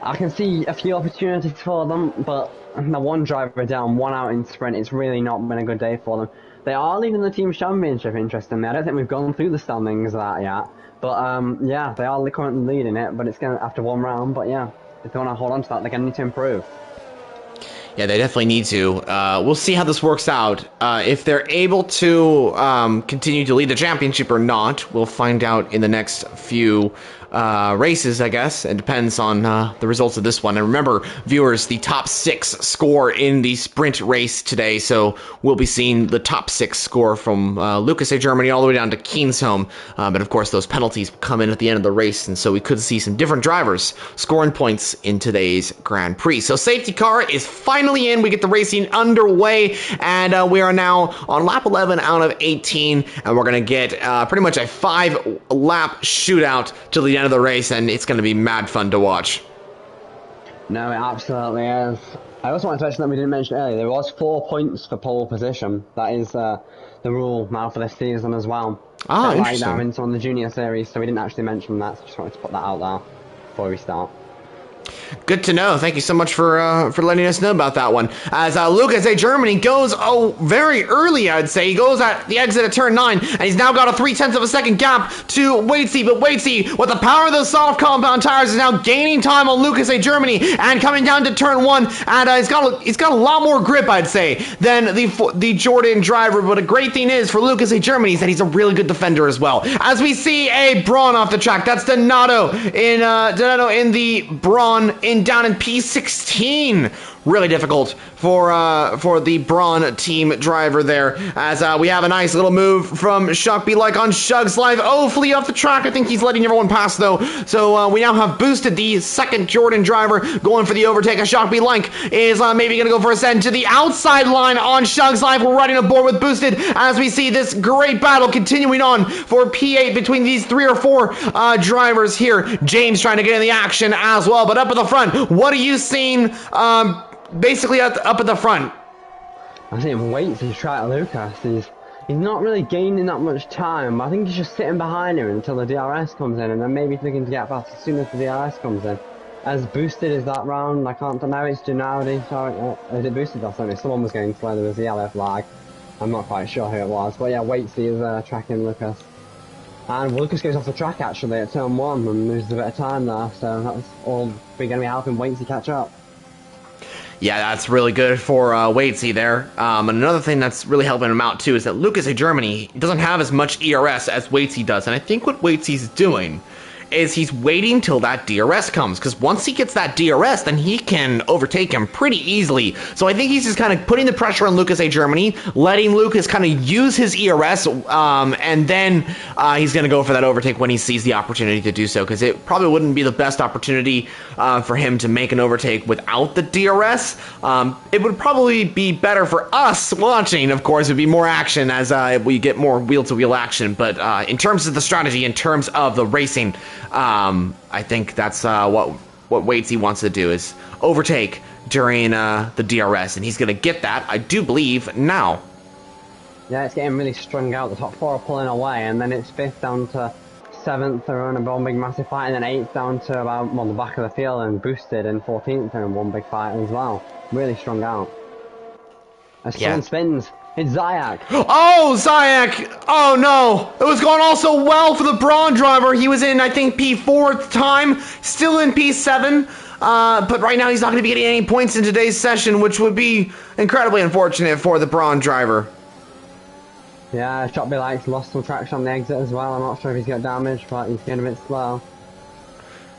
I can see a few opportunities for them, but the one driver down, one out in sprint, it's really not been a good day for them. They are leading the team championship, interestingly. I don't think we've gone through the standings of that yet, but yeah, they are currently leading it, but it's going to, after one round, but yeah, if they want to hold on to that, they're going to need to improve. Yeah, they definitely need to. We'll see how this works out. If they're able to continue to lead the championship or not, we'll find out in the next few races, I guess. It depends on the results of this one. And remember, viewers, the top 6 score in the sprint race today. So we'll be seeing the top 6 score from Lucas A. Germany all the way down to Kienzholm. But of course, those penalties will come in at the end of the race. And so we could see some different drivers scoring points in today's Grand Prix. So safety car is finally in. We get the racing underway. And we are now on lap 11 out of 18. And we're going to get pretty much a 5-lap shootout to the end of the race, and it's going to be mad fun to watch. No, it absolutely is. I also want to mention that we didn't mention earlier, there was 4 points for pole position. That is the rule now for this season as well. Ah, interesting. Like that in some of the junior series, so we didn't actually mention that, so just wanted to put that out there before we start. Good to know. Thank you so much for letting us know about that one. As Lucas A. Germany goes very early, I'd say. He goes at the exit of turn 9, and he's now got a 0.3 of a second gap to Waitsy. But Waitsy, with the power of those soft compound tires, is now gaining time on Lucas A. Germany and coming down to turn 1. And he's got a lot more grip, I'd say, than the Jordan driver. But a great thing is for Lucas A. Germany is that he's a really good defender as well. As we see a Braun off the track, that's Donato in the Braun down in P16. Really difficult for the Braun team driver there, as we have a nice little move from Shock Be Like on Shug's Live. Flea off the track. I think he's letting everyone pass though. So we now have boosted the second Jordan driver going for the overtake. A Shock Be Like is maybe going to go for a send to the outside line on Shug's Live. We're riding aboard with boosted as we see this great battle continuing on for P8 between these 3 or 4 drivers here. James trying to get in the action as well, but up at the front. What are you seeing basically up at the front? I see him wait to try to Lucas. He's not really gaining that much time. I think he's just sitting behind him until the DRS comes in, and then maybe looking to get past as soon as the DRS comes in. As boosted as that round, I can't know. It's Gennady. Sorry, is it boosted? That's only someone was going slow. There was the LF lag. I'm not quite sure who it was, but yeah, Waitsy is tracking Lucas. And Lucas goes off the track actually at turn 1 and loses a bit of time there, so that's all going to be helping Waitsy catch up. Yeah, that's really good for Waitsy there. And another thing that's really helping him out too is that Lucas at Germany doesn't have as much ERS as Waitsy does, and I think what Waitsy's doing is he's waiting till that DRS comes, because once he gets that DRS, then he can overtake him pretty easily. So I think he's just kind of putting the pressure on Lucas A. Germany, letting Lucas kind of use his ERS, and then he's going to go for that overtake when he sees the opportunity to do so, because it probably wouldn't be the best opportunity for him to make an overtake without the DRS. It would probably be better for us watching, of course. It would be more action as we get more wheel-to-wheel action, but in terms of the strategy, in terms of the racing, I think that's what Waitsy wants to do, is overtake during the DRS, and he's going to get that, I do believe, now. Yeah, it's getting really strung out. The top 4 are pulling away, and then it's 5th down to 7th, they're in one big massive fight, and then 8th down to about the back of the field, and boosted, and 14th are in one big fight as well. Really strung out. As someone spins, it's Zayak. Oh, Zayak! Oh no! It was going all so well for the Braun driver. He was in, I think, P4 at the time, still in P7. But right now he's not going to be getting any points in today's session, which would be incredibly unfortunate for the Braun driver. Yeah, Shotby Light's lost some traction on the exit as well. I'm not sure if he's got damage, but he's getting a bit slow.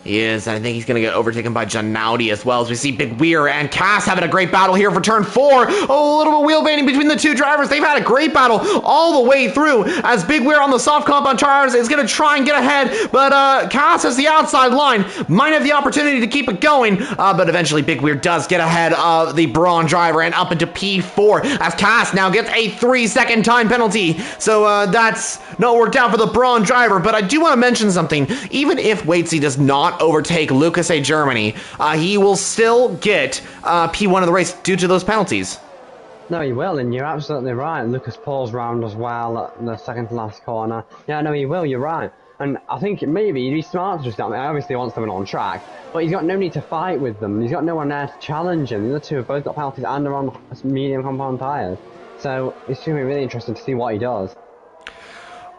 He is. I think he's going to get overtaken by Gennady as well, as we see Big Weir and Cass having a great battle here for turn 4. Oh, a little bit wheel banding between the two drivers. They've had a great battle all the way through, as Big Weir on the soft compound tires is going to try and get ahead, but Cass has the outside line, might have the opportunity to keep it going, but eventually Big Weir does get ahead of the Braun driver and up into P4, as Cass now gets a 3-second time penalty. So that's not worked out for the Braun driver, but I do want to mention something. Even if Waitsy does not overtake Lucas A. Germany, he will still get P1 of the race due to those penalties. No, he will, and you're absolutely right. Lucas pulls round as well at the second to last corner. Yeah, no, he will, you're right. And I think maybe he'd be smart to just I mean, obviously wants them on track, but he's got no need to fight with them. He's got no one there to challenge him. The other two have both got penalties and are on medium compound tyres. So it's going to be really interesting to see what he does.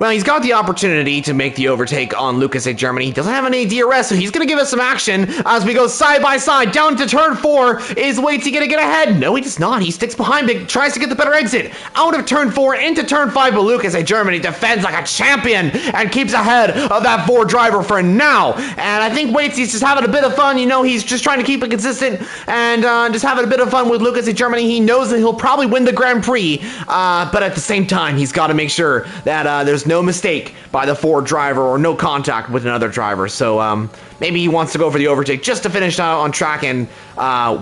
Well, he's got the opportunity to make the overtake on Lucas A. Germany. He doesn't have any DRS, so he's going to give us some action as we go side by side down to turn 4. Is Waitsy going to get ahead? No, he does not. He sticks behind Big, tries to get the better exit out of turn 4 into turn 5, but Lucas A. Germany defends like a champion and keeps ahead of that 4 driver for now. And I think Waitsy's just having a bit of fun. You know, he's just trying to keep it consistent and just having a bit of fun with Lucas A. Germany. He knows that he'll probably win the Grand Prix, but at the same time, he's got to make sure that there's no mistake by the 4 driver or no contact with another driver. So maybe he wants to go for the overtake just to finish on track and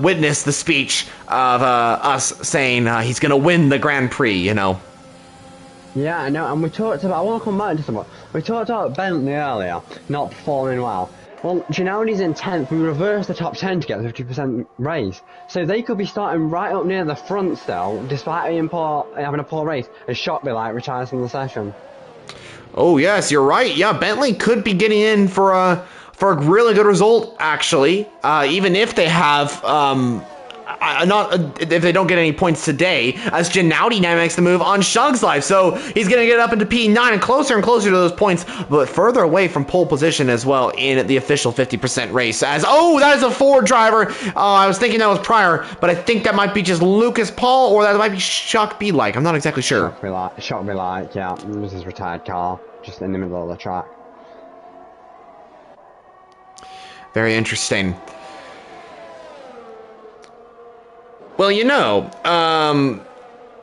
witness the speech of us saying he's going to win the Grand Prix, you know. Yeah, I know, and we talked about, I want to come back to something. We talked about Bentley earlier, not performing well. Well, Gennady's in 10th, we reversed the top 10 to get the 50% race. So they could be starting right up near the front still, despite having a poor race, as Shotby Light retires from the session. Oh yes, you're right. Yeah, Bentley could be getting in for a really good result, actually. Even if they have if they don't get any points today, as Gennady now makes the move on Shug's life. So he's going to get up into P9 and closer to those points, but further away from pole position as well in the official 50% race. As, oh, that is a 4 driver. I was thinking that was Pryor, but I think that might be just Lucas Paul, or that might be Shugby like. I'm not exactly sure. Shugby like, yeah. It was his retired car, just in the middle of the track. Very interesting. Well, you know,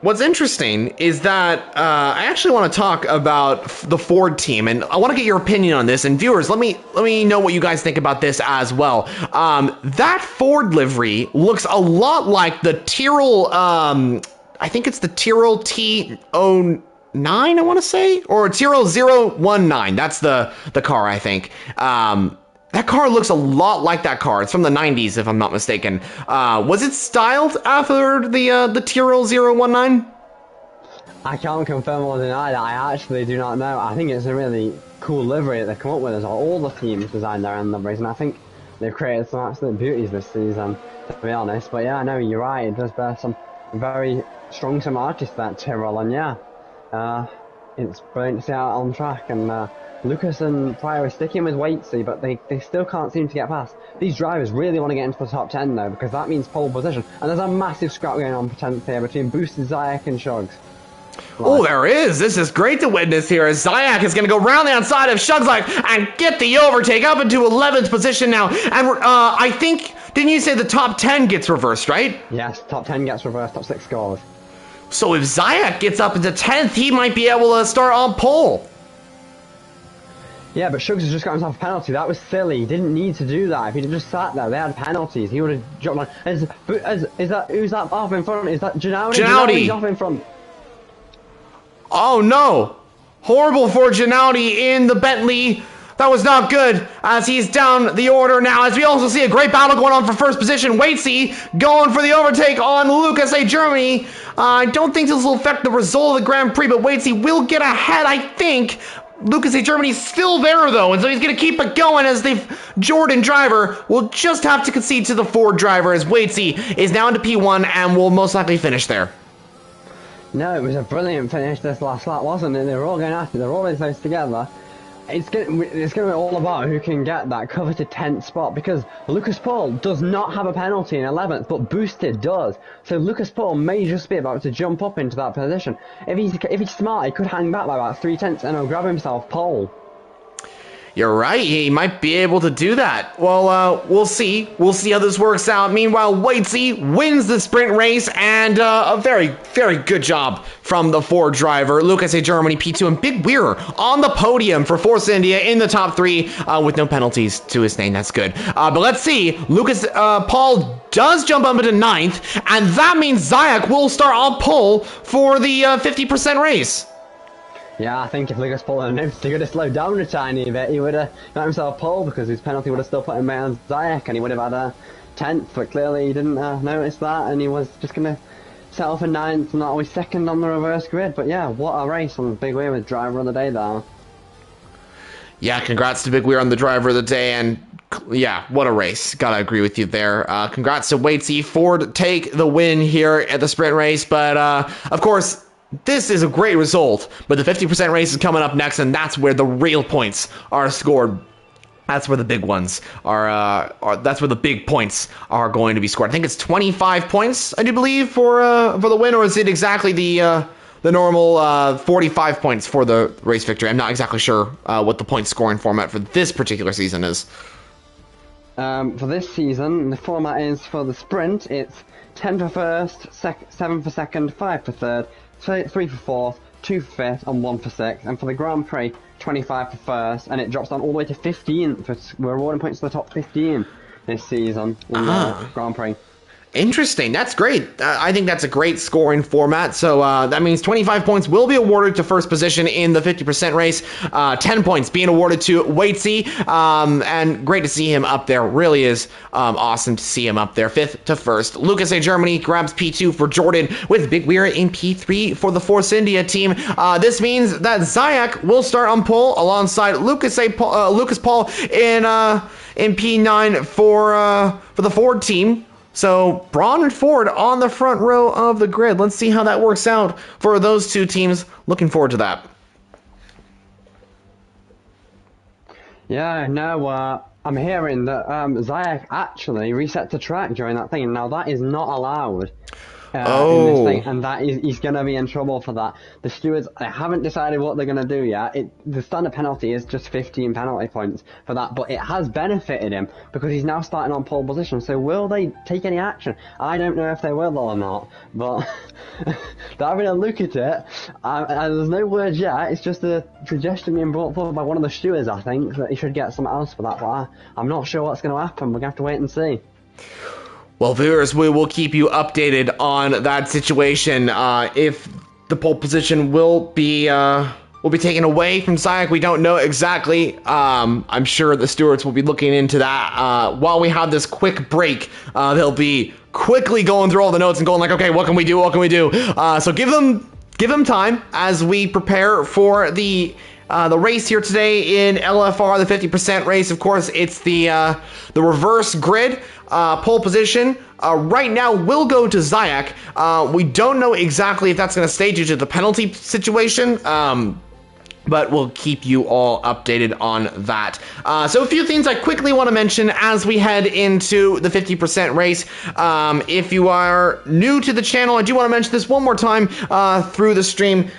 what's interesting is that I actually want to talk about the Ford team, and I want to get your opinion on this. And viewers, let me know what you guys think about this as well. That Ford livery looks a lot like the Tyrrell. I think it's the Tyrrell T09, I want to say, or Tyrrell 019. That's the car, I think. That car looks a lot like that car. It's from the 90s, if I'm not mistaken. Was it styled after the Tyrrell 019? I can't confirm or deny that. I actually do not know. I think it's a really cool livery that they've come up with as well. All the teams designed their own liveries, and I think they've created some absolute beauties this season, to be honest. But yeah, no, you're right. It does bear some very strong similarities to that Tyrrell, and yeah, it's brilliant to see out on track. And Lucas and Pryor are sticking with Waitsy, but they still can't seem to get past. These drivers really want to get into the top 10 though, because that means pole position. And there's a massive scrap going on for 10th here between Boosted, Zayek and Shugs. Oh, there is. This is great to witness here as Zayek is going to go round the outside of Shugslike and get the overtake up into 11th position now. And I think, didn't you say the top 10 gets reversed, right? Yes, top 10 gets reversed, top 6 scores. So if Zayek gets up into 10th, he might be able to start on pole. Yeah, but Shugs has just got himself a penalty. That was silly. He didn't need to do that. If he'd just sat there, they had penalties. He would have jumped on. Is that who's that off in front? Is that Janowdy? Janowdy off in front. Oh no! Horrible for Janowdy in the Bentley. That was not good as he's down the order now. As we also see a great battle going on for first position. Waitsy going for the overtake on Lucas A. Germany. I don't think this will affect the result of the Grand Prix, but Waitsy will get ahead, I think. Lucas A. Germany's still there though, and so he's going to keep it going as the Jordan driver will just have to concede to the Ford driver as Waitsy is now into P1 and will most likely finish there. No, it was a brilliant finish this last lap, wasn't it? They were all going at it, they're all in close together. It's going to be all about who can get that coveted 10th spot, because Lucas Paul does not have a penalty in 11th, but Boosted does. So Lucas Paul may just be about to jump up into that position. If he's smart, he could hang back by about 3/10 and he'll grab himself pole. You're right, he might be able to do that. Well, we'll see. We'll see how this works out. Meanwhile, Waitsy wins the sprint race, and a very, very good job from the Ford driver. Lucas A. Germany, P2, and Big Weir on the podium for Force India in the top 3 with no penalties to his name. That's good. But let's see. Lucas Paul does jump up into 9th, and that means Zayek will start on pole for the 50% race. Yeah, I think if Lucas Paul had noticed, he could have slowed down a tiny bit. He would have got himself pole because his penalty would have still put him behind Zayek, and he would have had a 10th. But clearly, he didn't notice that, and he was just going to settle for 9th, not always 2nd on the reverse grid. But yeah, what a race on Big Weir with driver of the day there. Yeah, congrats to Big Weir on the driver of the day, and yeah, what a race. Gotta agree with you there. Congrats to Waitsy. Ford take the win here at the sprint race, but of course, this is a great result, but the 50% race is coming up next, and that's where the real points are scored. That's where the big ones are that's where the big points are going to be scored. I think it's 25 points, I do believe, for the win, or is it exactly the normal 45 points for the race victory? I'm not exactly sure what the point scoring format for this particular season is. For this season, the format is for the sprint, it's 10 for first, 7 for second, 5 for third, 3 for fourth, 2 for fifth, and 1 for sixth. And for the Grand Prix, 25 for first, and it drops down all the way to 15. We're awarding points to the top 15 this season in the Grand Prix. Interesting. That's great. I think that's a great scoring format. So that means 25 points will be awarded to first position in the 50% race. 10 points being awarded to Waitsy. And great to see him up there. Really is awesome to see him up there. 5th to 1st. Lucas A. Germany grabs P2 for Jordan, with Big Weir in P3 for the Force India team. This means that Zayek will start on pole alongside Lucas Paul in P9 for the Ford team. So, Braun and Ford on the front row of the grid. Let's see how that works out for those two teams. Looking forward to that. Yeah, no, I'm hearing that Zayek actually reset the track during that thing. Now, that is not allowed. In this thing, and he's going to be in trouble for that. The stewards, they haven't decided what they're going to do yet. The standard penalty is just 15 penalty points for that, but it has benefited him because he's now starting on pole position. So will they take any action? I don't know if they will or not, but they're having a look at it. And there's no word yet. It's just a suggestion being brought forward by one of the stewards, I think, that he should get something else for that. But I'm not sure what's going to happen. We're going to have to wait and see. Well, viewers, we will keep you updated on that situation. If the pole position will be will be taken away from Zayak. We don't know exactly. I'm sure the stewards will be looking into that. While we have this quick break, they'll be quickly going through all the notes and going like, okay, what can we do? What can we do? So give them time as we prepare for the race here today in LFR, the 50% race. Of course, it's the reverse grid. Pole position right now will go to Zayak. We don't know exactly if that's going to stay due to the penalty situation. But we'll keep you all updated on that. So a few things I quickly want to mention as we head into the 50% race. If you are new to the channel, I do want to mention this one more time through the stream.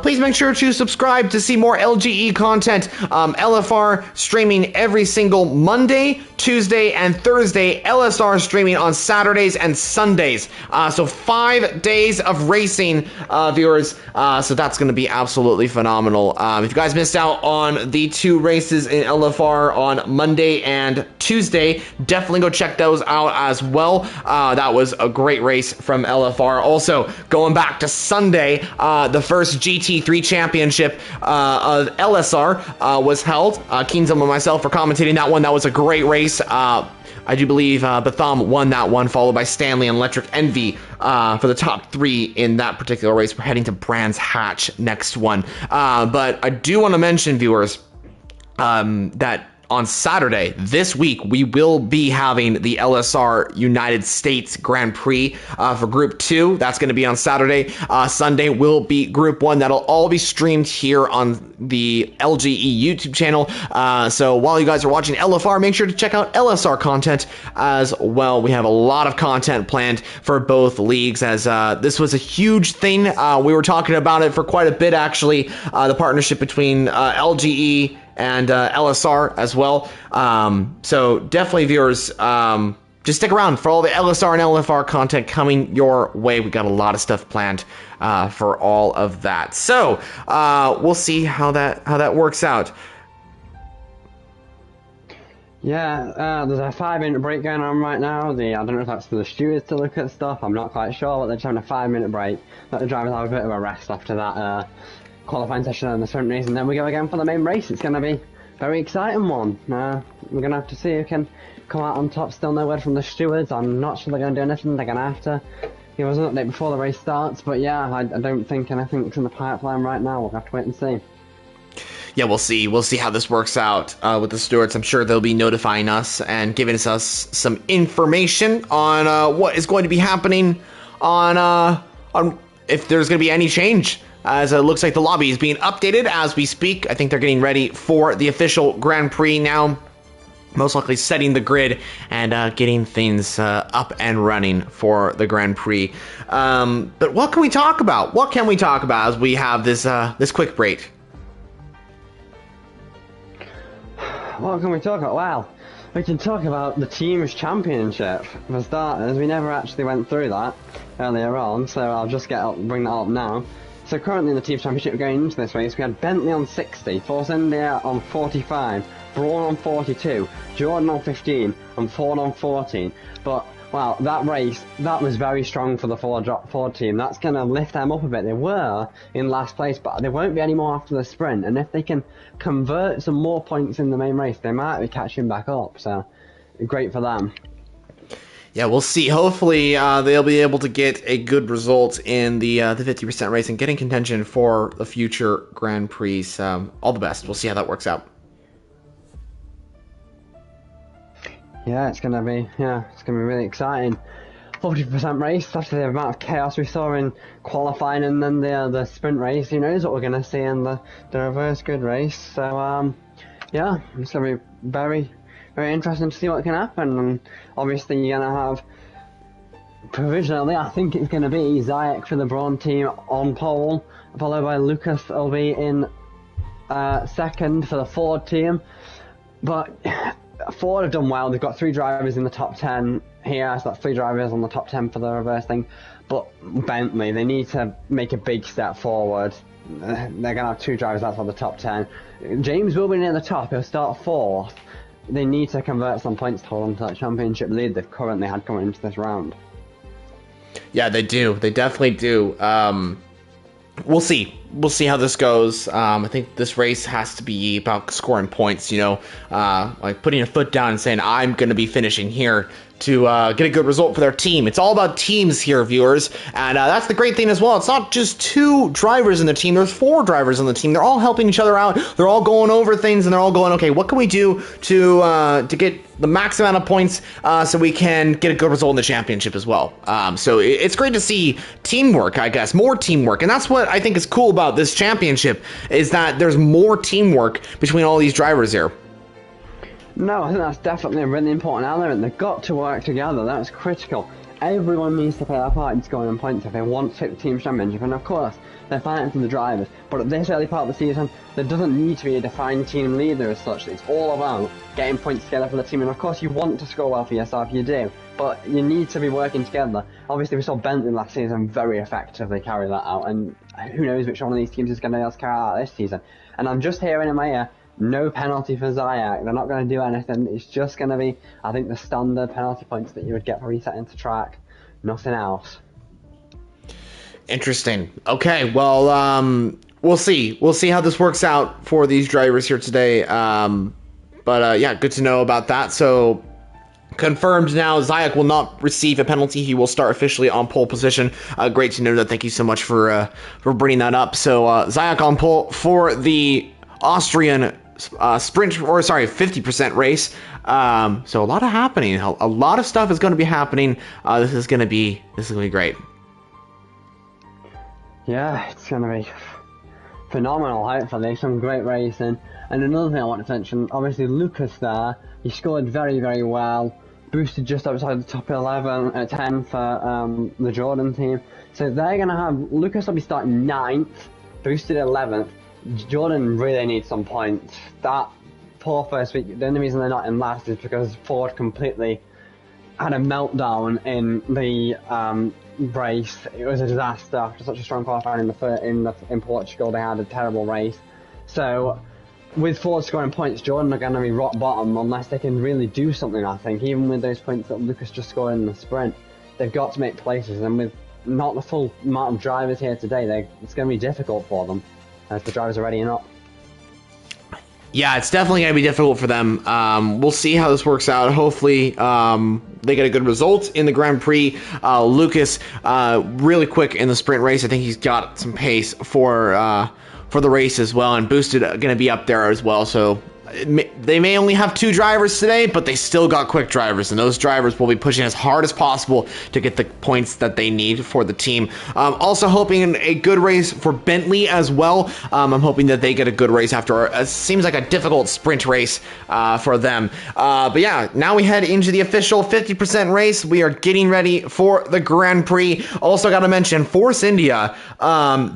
Please make sure to subscribe to see more LGE content. LFR streaming every single Monday, Tuesday, and Thursday. LSR streaming on Saturdays and Sundays. So 5 days of racing, viewers. So that's going to be absolutely phenomenal. If you guys missed out on the 2 races in LFR on Monday and Tuesday, definitely go check those out as well. That was a great race from LFR. Also, going back to Sunday, the first GT3 championship of LSR was held. Keenzum and myself were commentating that one. That was a great race. I do believe Batham won that one, followed by Stanley and Electric Envy for the top 3 in that particular race. We're heading to Brands Hatch next one. But I do want to mention, viewers, that on Saturday this week, we will be having the LSR United States Grand Prix for Group 2. That's going to be on Saturday. Sunday will be Group 1. That'll all be streamed here on the LGE YouTube channel. So while you guys are watching LFR, make sure to check out LSR content as well. We have a lot of content planned for both leagues, as this was a huge thing. We were talking about it for quite a bit, actually, the partnership between LGE and LSR as well. So definitely, viewers, just stick around for all the LSR and LFR content coming your way. We got a lot of stuff planned for all of that. So we'll see how that works out. Yeah, there's a 5-minute break going on right now. I don't know if that's for the stewards to look at stuff. I'm not quite sure, but they're just having a 5-minute break. Let the drivers have a bit of a rest after that qualifying session and the sprint race, and then we go again for the main race. It's going to be a very exciting one. We're going to have to see who can come out on top. Still no word from the stewards. I'm not sure they're going to do anything. They're going to have to give us an update before the race starts, but yeah, I don't think anything's in the pipeline right now. We'll have to wait and see. Yeah, we'll see. We'll see how this works out with the stewards. I'm sure they'll be notifying us and giving us some information on what is going to be happening on if there's going to be any change, as it looks like the lobby is being updated as we speak. I think they're getting ready for the official Grand Prix now, most likely setting the grid and getting things up and running for the Grand Prix. But what can we talk about? What can we talk about as we have this quick break? What can we talk about? Well, we can talk about the Teams Championship. For starters, we never actually went through that earlier on, so I'll just bring that up now. So currently in the Teams Championship going into this race, we had Bentley on 60, Force India on 45, Braun on 42, Jordan on 15, and Ford on 14. But, wow, that race, that was very strong for the Ford team. That's going to lift them up a bit. They were in last place, but they won't be anymore after the sprint. And if they can convert some more points in the main race, they might be catching back up. So, great for them. Yeah, we'll see. Hopefully, they'll be able to get a good result in the 50% race and get in contention for the future Grand Prix. All the best. We'll see how that works out. Yeah, it's gonna be really exciting. 40% race after the amount of chaos we saw in qualifying and then the sprint race. Who knows what we're gonna see in the reverse grid race? So yeah, it's gonna be very, very interesting to see what can happen. And obviously you're gonna have, provisionally, I think it's gonna be Zayak for the Braun team on pole, followed by Lucas will be in second for the Ford team. But Ford have done well. They've got 3 drivers in the top 10 here, so that's 3 drivers on the top 10 for the reverse thing. But Bentley, they need to make a big step forward. They're going to have 2 drivers outside the top 10. James will be near the top. He'll start 4th. They need to convert some points to hold on to that championship lead they've currently had coming into this round. Yeah, they do. They definitely do. we'll see. We'll see how this goes. I think this race has to be about scoring points, like putting a foot down and saying, I'm going to be finishing here to get a good result for their team. It's all about teams here, viewers. And that's the great thing as well. It's not just 2 drivers in the team. There's 4 drivers on the team. They're all helping each other out. They're all going over things, and they're all going, okay, what can we do to get the max amount of points so we can get a good result in the championship as well. So it's great to see teamwork, I guess, more teamwork. And that's what I think is cool about this championship, is that there's more teamwork between all these drivers here. No, I think that's definitely a really important element. They've got to work together. That's critical. Everyone needs to play their part in scoring points if they want to hit the team championship. And of course, they're fighting for the drivers. But at this early part of the season, there doesn't need to be a defined team leader as such. It's all about getting points together for the team. And of course, you want to score well for yourself, you do. But you need to be working together. Obviously, we saw Bentley last season very effectively carry that out. And who knows which one of these teams is going to be able to carry out this season. And I'm just hearing in my ear, no penalty for Zayak. They're not going to do anything. It's just going to be, I think, the standard penalty points that you would get for resetting to track. Nothing else. Interesting. Okay, well, we'll see. We'll see how this works out for these drivers here today. But yeah, good to know about that. So confirmed now, Zayak will not receive a penalty. He will start officially on pole position. Great to know that. Thank you so much for bringing that up. So Zayak on pole for the Austrian sprint, or sorry, 50% race. So a lot of happening. A lot of stuff is going to be happening. This is going to be great. Yeah, it's going to be phenomenal, hopefully. Some great racing. And another thing I want to mention, obviously Lucas there, he scored very, very well. Boosted just outside the top 11 at 10 for the Jordan team. So they're going to have, Lucas will be starting 9th, boosted 11th. Jordan really needs some points. That poor first week, the only reason they're not in last is because Ford completely had a meltdown in the race. It was a disaster after such a strong qualifying in Portugal. They had a terrible race. So with Ford scoring points, Jordan are going to be rock bottom unless they can really do something, I think. Even with those points that Lucas just scored in the sprint, they've got to make places, and with not the full amount of drivers here today, it's going to be difficult for them as the drivers are ready up. Yeah, it's definitely going to be difficult for them. We'll see how this works out. Hopefully, they get a good result in the Grand Prix. Lucas, really quick in the sprint race. I think he's got some pace for the race as well, and Boosted going to be up there as well. So they may only have 2 drivers today, but they still got quick drivers, and those drivers will be pushing as hard as possible to get the points that they need for the team. Also hoping a good race for Bentley as well. I'm hoping that they get a good race after it seems like a difficult sprint race for them. But yeah, now we head into the official 50% race. We are getting ready for the Grand Prix. Also got to mention Force India.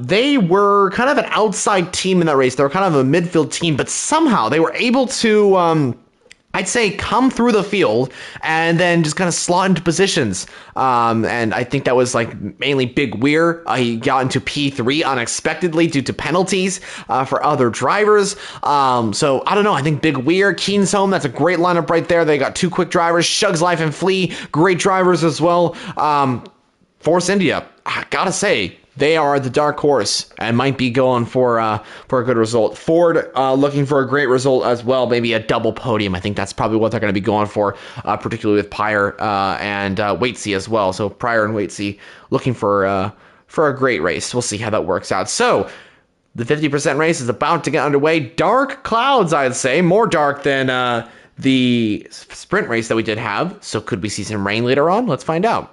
They were kind of an outside team in that race. They were kind of a midfield team, but somehow they were able to, I'd say, come through the field and then just kind of slot into positions. And I think that was like mainly Big Weir. He got into P3 unexpectedly due to penalties for other drivers. So I don't know. I think Big Weir, Keen's Home, that's a great lineup right there. They got 2 quick drivers, Shug's Life and Flea, great drivers as well. Force India, I gotta say, they are the dark horse and might be going for a good result. Ford looking for a great result as well, maybe a double podium. I think that's probably what they're going to be going for, particularly with Pryor and Waitsy as well. So Pryor and Waitsy looking for a great race. We'll see how that works out. So the 50% race is about to get underway. Dark clouds, I'd say, more dark than the sprint race that we did have. So could we see some rain later on? Let's find out.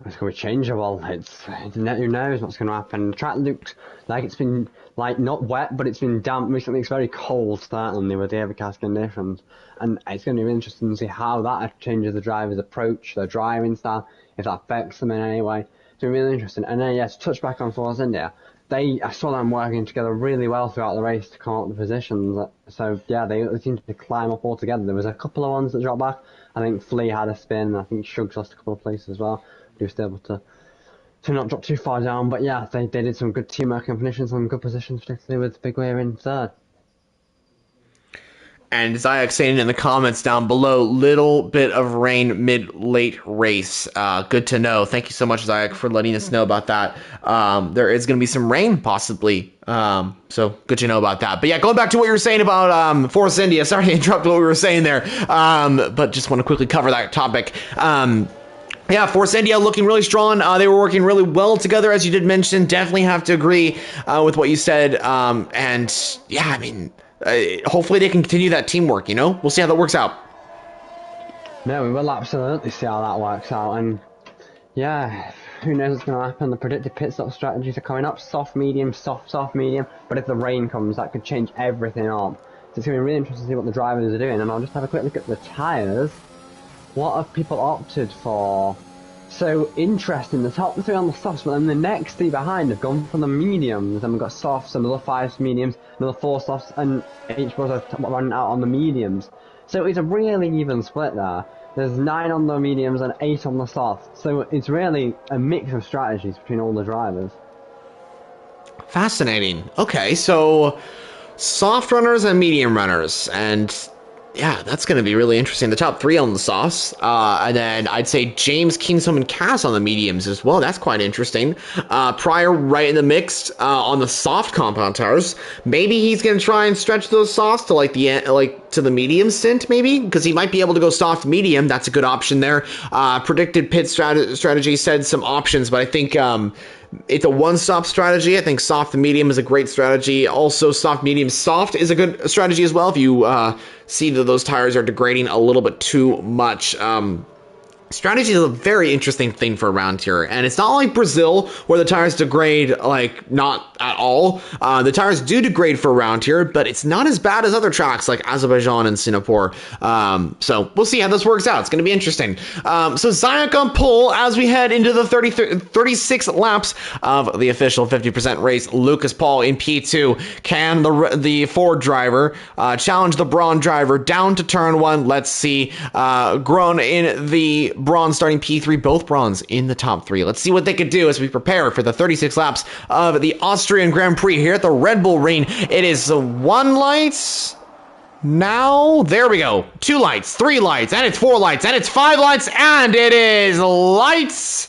It's going to be changeable. Who knows what's going to happen. The track looks like it's been, like, not wet, but it's been damp recently. It's very cold, certainly, with the overcast conditions. And it's going to be really interesting to see how that changes the driver's approach, their driving style, if that affects them in any way. It's going to be really interesting. And then, to touch back on Force India, I saw them working together really well throughout the race to come up with the positions. So, yeah, they seemed to climb up all together. There was a couple of ones that dropped back. I think Flea had a spin. I think Shugs lost a couple of places as well. He was able to not drop too far down, but yeah, they did some good teamwork and finishing some good positions, particularly with Big Weir in 3rd. And Zayak saying in the comments down below, little bit of rain mid-late race. Good to know. Thank you so much, Zayak, for letting us know about that. There is going to be some rain, possibly. So good to know about that. But yeah, going back to what you were saying about Force India. Sorry to interrupt what we were saying there, but just want to quickly cover that topic. Yeah, Force India looking really strong. They were working really well together, as you did mention. Definitely have to agree with what you said. And yeah, I mean, hopefully they can continue that teamwork, you know? We'll see how that works out. No, we will absolutely see how that works out. And yeah, who knows what's going to happen. The predicted pit stop strategies are coming up. Soft, medium, soft, soft, medium. But if the rain comes, that could change everything up. So it's going to be really interesting to see what the drivers are doing. And I'll just have a quick look at the tyres. What have people opted for? So interesting, the top three on the softs, but then the next three behind have gone for the mediums. Then we've got softs, another 5 mediums, another 4 softs, and each was running out on the mediums. So it's a really even split there. There's 9 on the mediums and 8 on the softs. So it's really a mix of strategies between all the drivers. Fascinating. Okay, so soft runners and medium runners, and yeah, that's going to be really interesting. The top 3 on the softs, and then I'd say James, Kingsholm, and Cass on the mediums as well. That's quite interesting. Pryor right in the mix on the soft compound tires. Maybe he's going to try and stretch those softs to to the medium stint, maybe, because he might be able to go soft medium. That's a good option there. Predicted pit strategy said some options, but I think it's a one-stop strategy. I think soft and medium is a great strategy. Also, soft, medium, soft is a good strategy as well if you see that those tires are degrading a little bit too much. Strategy is a very interesting thing for around here, and it's not like Brazil where the tires degrade like not at all. The tires do degrade for around here, but it's not as bad as other tracks like Azerbaijan and Singapore. So we'll see how this works out. It's going to be interesting. So Zayak on pole as we head into the 36 laps of the official 50% race. Lucas Paul in P2. Can the Ford driver challenge the Braun driver down to turn 1? Let's see. Grown in the Braun starting P3, both Brauns in the top 3. Let's see what they could do as we prepare for the 36 laps of the Austrian Grand Prix here at the Red Bull Ring. It is 1 light. Now, there we go. 2 lights, 3 lights, and it's 4 lights, and it's 5 lights, and it is lights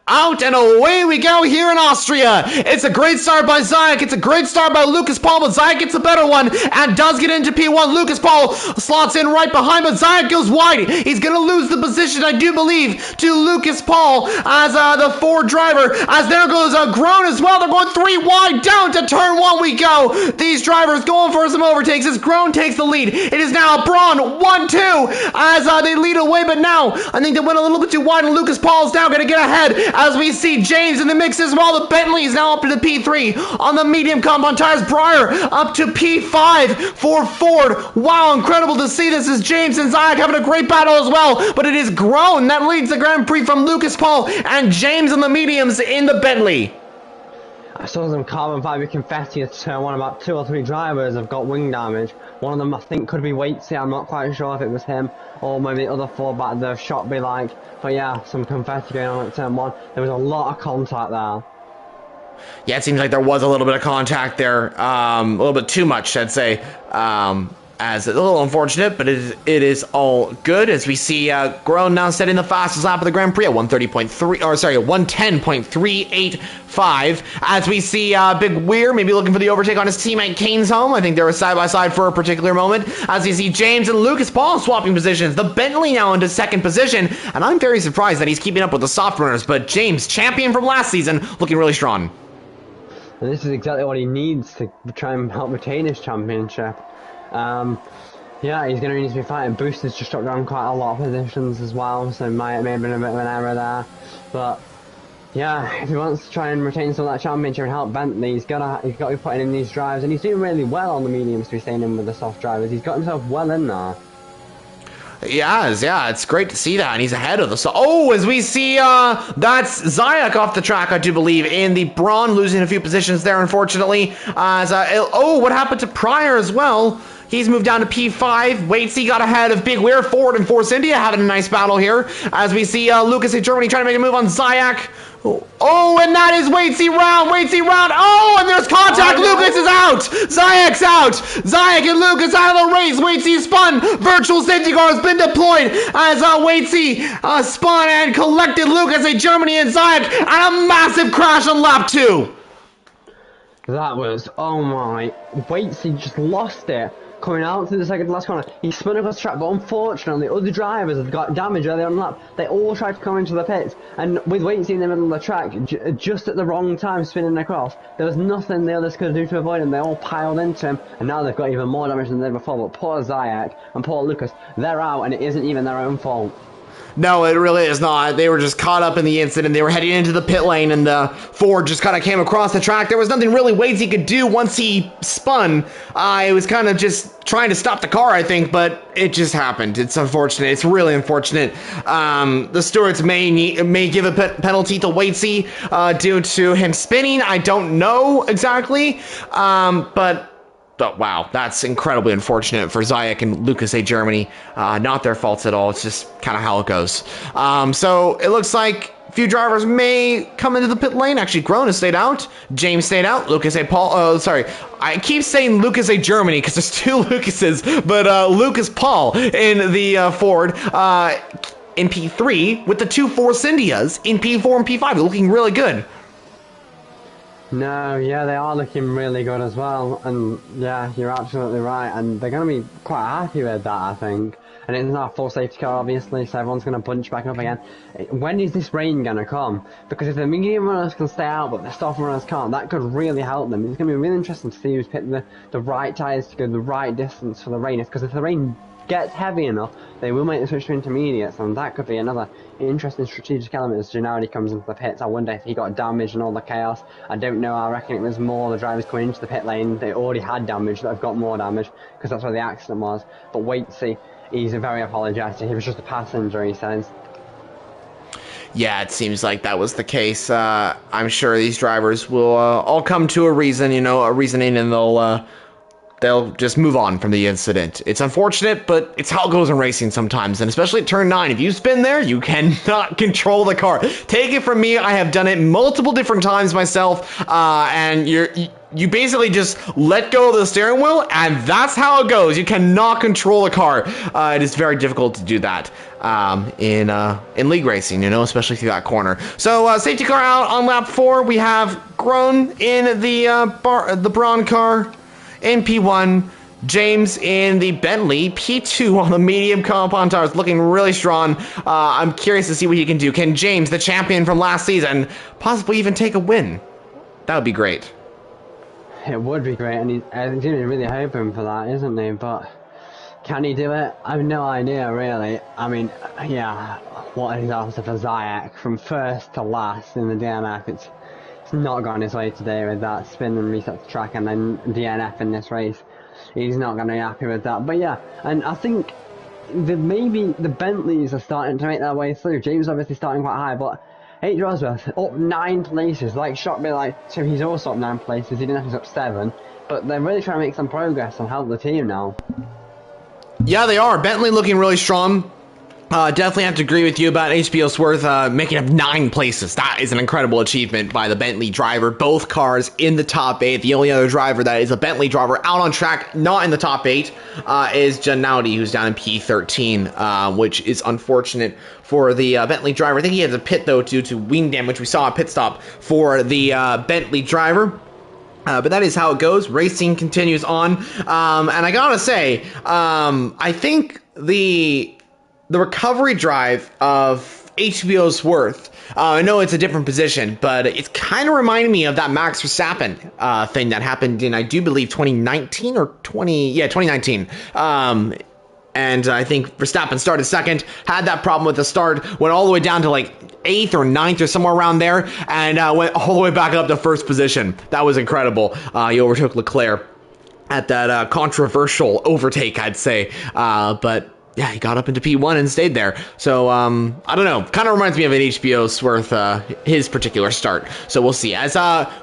out and away we go here in Austria. It's a great start by Zayak. It's a great start by Lucas Paul, but Zayak gets a better one and does get into P1. Lucas Paul slots in right behind, but Zayak goes wide. He's going to lose the position, I do believe, to Lucas Paul as the Ford driver. As there goes Grown as well. They're going 3 wide down to turn 1 we go. These drivers going for some overtakes as Grown takes the lead. It is now Braun 1-2 as they lead away, but now I think they went a little bit too wide and Lucas Paul is now going to get ahead. As we see James in the mix as well. The Bentley is now up to the P3 on the medium compound tires. Breyer up to P5 for Ford. Wow, incredible to see this as James and Zayak having a great battle as well. But it is Grown that leads the Grand Prix from Lucas Paul and James in the mediums in the Bentley. I saw some carbon fiber confetti at turn 1. About 2 or 3 drivers have got wing damage. One of them I think could be Waitsy. I'm not quite sure if it was him or maybe the other 4 back the shot be like. But yeah, some confetti going on at turn 1. There was a lot of contact there. Yeah, it seems like there was a little bit of contact there. A little bit too much, I'd say. As it's a little unfortunate, but it is all good as we see Grown now setting the fastest lap of the Grand Prix at 110.385. As we see Big Weir maybe looking for the overtake on his teammate Kingsholm. I think they were side by side for a particular moment. As you see James and Lucas Paul swapping positions. The Bentley now into 2nd position, and I'm very surprised that he's keeping up with the soft runners. But James, champion from last season, looking really strong. And this is exactly what he needs to try and help retain his championship. Yeah, he's going to need to be fighting. Boosters just dropped down quite a lot of positions as well, so may have been a bit of an error there. But yeah, if he wants to try and retain some of that championship and help Bentley, he's got to be putting in these drives, and he's doing really well on the mediums to be staying in with the soft drivers. He's got himself well in there. Yeah, it's great to see that, and he's ahead of the... Oh, as we see, that's Zayak off the track, I do believe, in the Braun, losing a few positions there, unfortunately. What happened to Pryor as well? He's moved down to P5. Waitsy got ahead of Big Weir. Ford and Force India having a nice battle here. As we see Lucas in Germany trying to make a move on Zayak. Oh, and that is Waitsy round. Oh, and there's contact. Lucas is out. Zayak's out. Zayak and Lucas out of the race. Waitsy spun. Virtual safety car has been deployed as Waitsy spun and collected Lucas in Germany and Zayak, and a massive crash on lap 2. That was, oh my, Waitsy just lost it. Coming out to the second to last corner, he spun across the track, but unfortunately other drivers have got damage early on the lap. They all tried to come into the pits, and with Waitsy in the middle of the track, just at the wrong time spinning across, there was nothing the others could do to avoid him. They all piled into him, and now they've got even more damage than they did before. But poor Zayak and poor Lucas, they're out, and it isn't even their own fault. No, it really is not. They were just caught up in the incident. They were heading into the pit lane, and the Ford just kind of came across the track. There was nothing really Waitsy could do once he spun. It was kind of just trying to stop the car, I think, but it just happened. It's unfortunate. It's really unfortunate. The stewards may give a penalty to Waitsy due to him spinning. I don't know exactly, but wow, that's incredibly unfortunate for Zayak and Lucas A. Germany. Not their faults at all. It's just kind of how it goes. So it looks like a few drivers may come into the pit lane. Actually, Groen has stayed out. James stayed out. Lucas A. Paul. Sorry. I keep saying Lucas A. Germany because there's two Lucases, but Lucas Paul in the Ford. In P3 with the two Force Indias in P4 and P5. Looking really good. No, yeah, they are looking really good as well, and yeah, you're absolutely right, and they're going to be quite happy with that, I think. And it's not a full safety car, obviously, so everyone's going to bunch back up again. When is this rain going to come? Because if the medium runners can stay out, but the soft runners can't, that could really help them. It's going to be really interesting to see who's picked the right tyres to go the right distance for the rain, because if the rain gets heavy enough, they will make the switch to intermediates, and that could be another interesting strategic element as Gennady comes into the pits. I wonder if he got damaged and all the chaos. I don't know. I reckon it was more the drivers coming into the pit lane. They already had damage that have got more damage because that's where the accident was. But Waitsy, he's very apologetic. He was just a passenger, he says. Yeah, it seems like that was the case. I'm sure these drivers will all come to a reason, a reasoning, and they'll just move on from the incident. It's unfortunate, but it's how it goes in racing sometimes, and especially at turn 9. If you spin there, you cannot control the car. Take it from me, I have done it multiple different times myself, and you basically just let go of the steering wheel, and that's how it goes. You cannot control the car. It is very difficult to do that in league racing, especially through that corner. So safety car out on lap 4. We have Groen in the Braun car. In P1, James in the Bentley, P2 on the medium compound tires, looking really strong. I'm curious to see what he can do. Can James, the champion from last season, possibly even take a win? That would be great. It would be great, and he's really hoping for that, isn't he? But can he do it? I have no idea, really. I mean, yeah, what is after for Zayak from first to last in the DNF? It's not gone his way today with that spin and reset the track and then DNF in this race. He's not going to be happy with that. But yeah, and I think maybe the Bentleys are starting to make their way through. James obviously starting quite high, but H. Rosworth up 9 places. Like, shocked me, so he's also up 9 places. He didn't have to up 7. But they're really trying to make some progress and help the team now. Yeah, they are. Bentley looking really strong. Definitely have to agree with you about HBO Sworth making up 9 places. That is an incredible achievement by the Bentley driver. Both cars in the top 8. The only other driver that is a Bentley driver out on track, not in the top 8, is Gennady, who's down in P13, which is unfortunate for the Bentley driver. I think he had to pit, though, due to wing damage. We saw a pit stop for the Bentley driver. But that is how it goes. Racing continues on. And I gotta say, I think the recovery drive of HBO Sworth, I know it's a different position, but it's kind of reminding me of that Max Verstappen thing that happened in, I do believe, 2019 or 2019. And I think Verstappen started second, had that problem with the start, went all the way down to like 8th or 9th or somewhere around there, and went all the way back up to first position. That was incredible. He overtook Leclerc at that controversial overtake, I'd say. But yeah, he got up into P1 and stayed there. So, I don't know. Kind of reminds me of an HBO Sworth, his particular start. So we'll see. As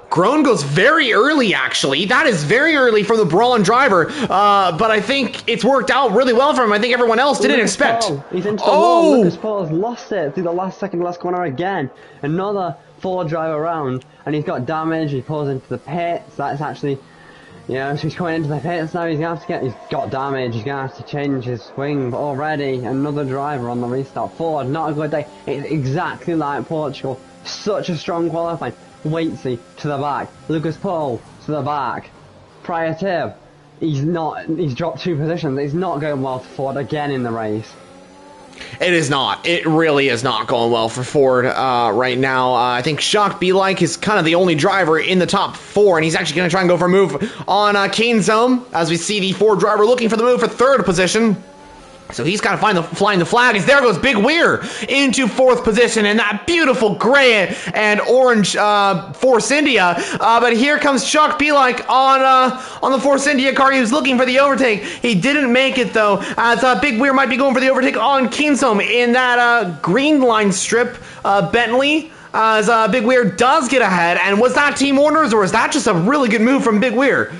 Groan goes very early, actually. That is very early from the Brawlin driver. But I think it's worked out really well for him. I think everyone else didn't expect. He's into the wall. Lucas Paul's lost it through the last corner again. Another 4 driver round, and he's got damage. He pulls into the pits. That's actually... Yeah, so he's coming into the pits now, he's got damage, he's gonna have to change his swing, but already another driver on the restart. Ford, not a good day. It's exactly like Portugal. Such a strong qualifying. Waitsy to the back. Lucas Paul to the back. Prior to, he's dropped 2 positions. It's not going well for Ford again in the race. It is not. It really is not going well for Ford right now. I think Shock Be Like is kind of the only driver in the top 4, and he's actually going to try and go for a move on Kane Zone, as we see the Ford driver looking for the move for 3rd position. So he's got to flying the flag, as there goes Big Weir into 4th position in that beautiful gray and orange Force India. But here comes Chuck Be Like on the Force India car. He was looking for the overtake. He didn't make it though, as Big Weir might be going for the overtake on Kinsome in that green line strip. Bentley, as Big Weir does get ahead. And was that Team Orders, or was that just a really good move from Big Weir?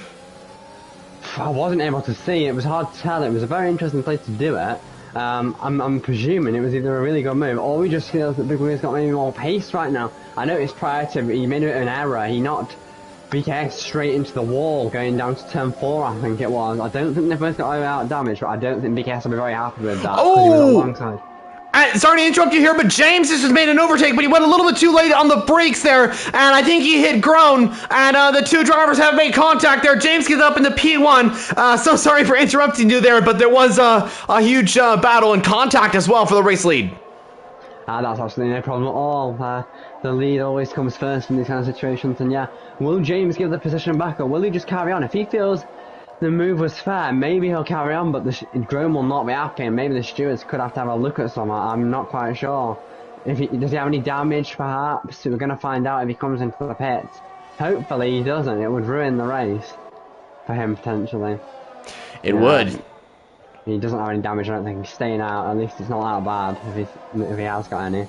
I wasn't able to see. It was hard to tell. It was a very interesting place to do it. I'm presuming it was either a really good move, or we just feel that Big Weir's got maybe more pace right now. I noticed prior to he made an error. He knocked BKS straight into the wall going down to turn 4, I think it was. I don't think they both got out damage, but I don't think BKS will be very happy with that. He was alongside. Sorry to interrupt you here, but James just made an overtake, but he went a little bit too late on the brakes there, and I think he hit Groan, and the 2 drivers have made contact there. James gets up into P1. So sorry for interrupting you there, but there was a huge battle and contact as well for the race lead. That's absolutely no problem at all. The lead always comes first in these kind of situations, and yeah, will James give the position back, or will he just carry on? If he feels the move was fair, maybe he'll carry on, but Groan will not be happy, and maybe the stewards could have to have a look at some. I'm not quite sure. Does he have any damage, perhaps? We're going to find out if he comes into the pits. Hopefully he doesn't. It would ruin the race for him, potentially. It would. He doesn't have any damage, I don't think. He's staying out. At least it's not that bad if he has got any.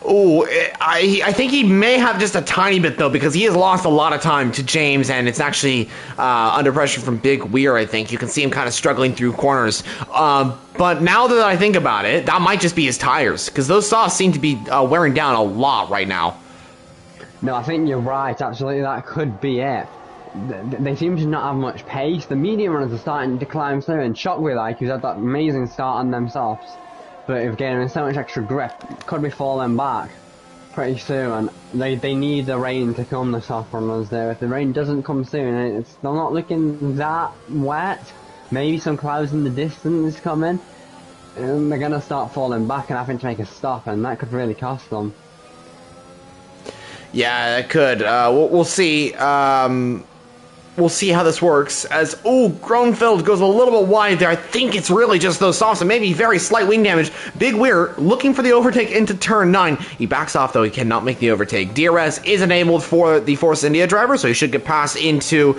Oh, I think he may have just a tiny bit, though, because he has lost a lot of time to James, and it's actually under pressure from Big Weir, I think. You can see him kind of struggling through corners. But now that I think about it, that might just be his tires, because those softs seem to be wearing down a lot right now. No, I think you're right. Absolutely, that could be it. They seem to not have much pace. The medium runners are starting to climb through, and Shockwave, like, who's had that amazing start on them softs, but if gaining so much extra grip, could be falling back pretty soon, and they need the rain to come, the soft runners there. If the rain doesn't come soon, they're not looking that wet. Maybe some clouds in the distance coming, and they're going to start falling back and having to make a stop, and that could really cost them. Yeah, it could. We'll see. We'll see how this works, as, Groenfeld goes a little bit wide there. I think it's really just those softs and maybe very slight wing damage. Big Weir looking for the overtake into turn 9. He backs off, though. He cannot make the overtake. DRS is enabled for the Force India driver, so he should get past into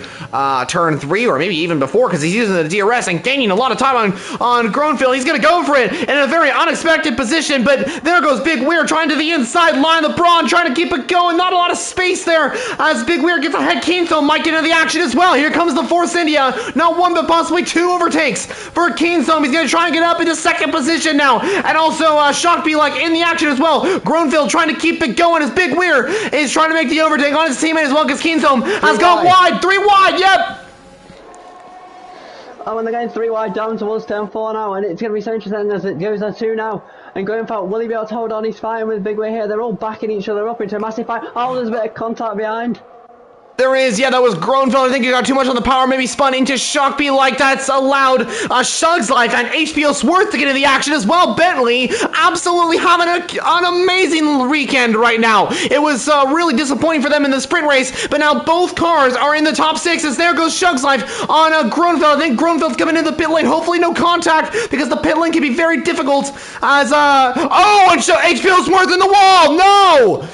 turn 3, or maybe even before, because he's using the DRS and gaining a lot of time on Groenfeld. He's going to go for it in a very unexpected position, but there goes Big Weir trying to the inside line. LeBron trying to keep it going. Not a lot of space there, as Big Weir gets ahead. Keenthal might get into the action as well. Here comes the Force India. Not 1, but possibly 2 overtakes for Keensome. He's going to try and get up into 2nd position now. And also Shock Be Like in the action as well. Groenfeld trying to keep it going as Big Weir is trying to make the overtake on his teammate as well, because Keensome has gone wide. 3 wide, yep. Oh, and they're going 3 wide down towards turn 4 now, and it's going to be so interesting as it goes on 2 now. And Groenfeld, will he be able to hold on? He's fighting with Big Weir here. They're all backing each other up into a massive fight. Oh, there's a bit of contact behind. There is, yeah, that was Groenfeld. I think he got too much on the power, maybe spun into Shock Be Like. That's allowed Shug's Life and HBO Sworth to get in the action as well. Bentley absolutely having an amazing weekend right now. It was really disappointing for them in the sprint race, but now both cars are in the top 6 as there goes Shug's Life on Groenfeld. I think Groenfeld's coming into the pit lane. Hopefully no contact, because the pit lane can be very difficult as, and HBO Sworth in the wall! No!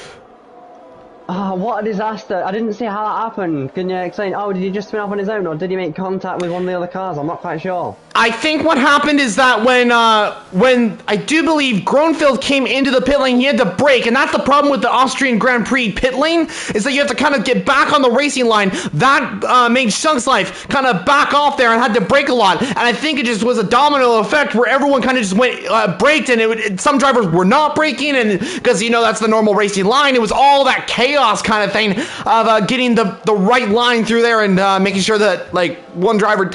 What a disaster. I didn't see how that happened. Can you explain? Oh, did he just spin off on his own, or did he make contact with one of the other cars? I'm not quite sure. I think what happened is that when I do believe Gronfield came into the pit lane, he had to brake, and that's the problem with the Austrian Grand Prix pit lane, is that you have to kind of get back on the racing line. That made Shunk's life kind of back off there and had to brake a lot, and I think it just was a domino effect where everyone kind of just went braked, and some drivers were not braking, and because that's the normal racing line, it was all that chaos kind of thing of getting the right line through there and making sure that like one driver,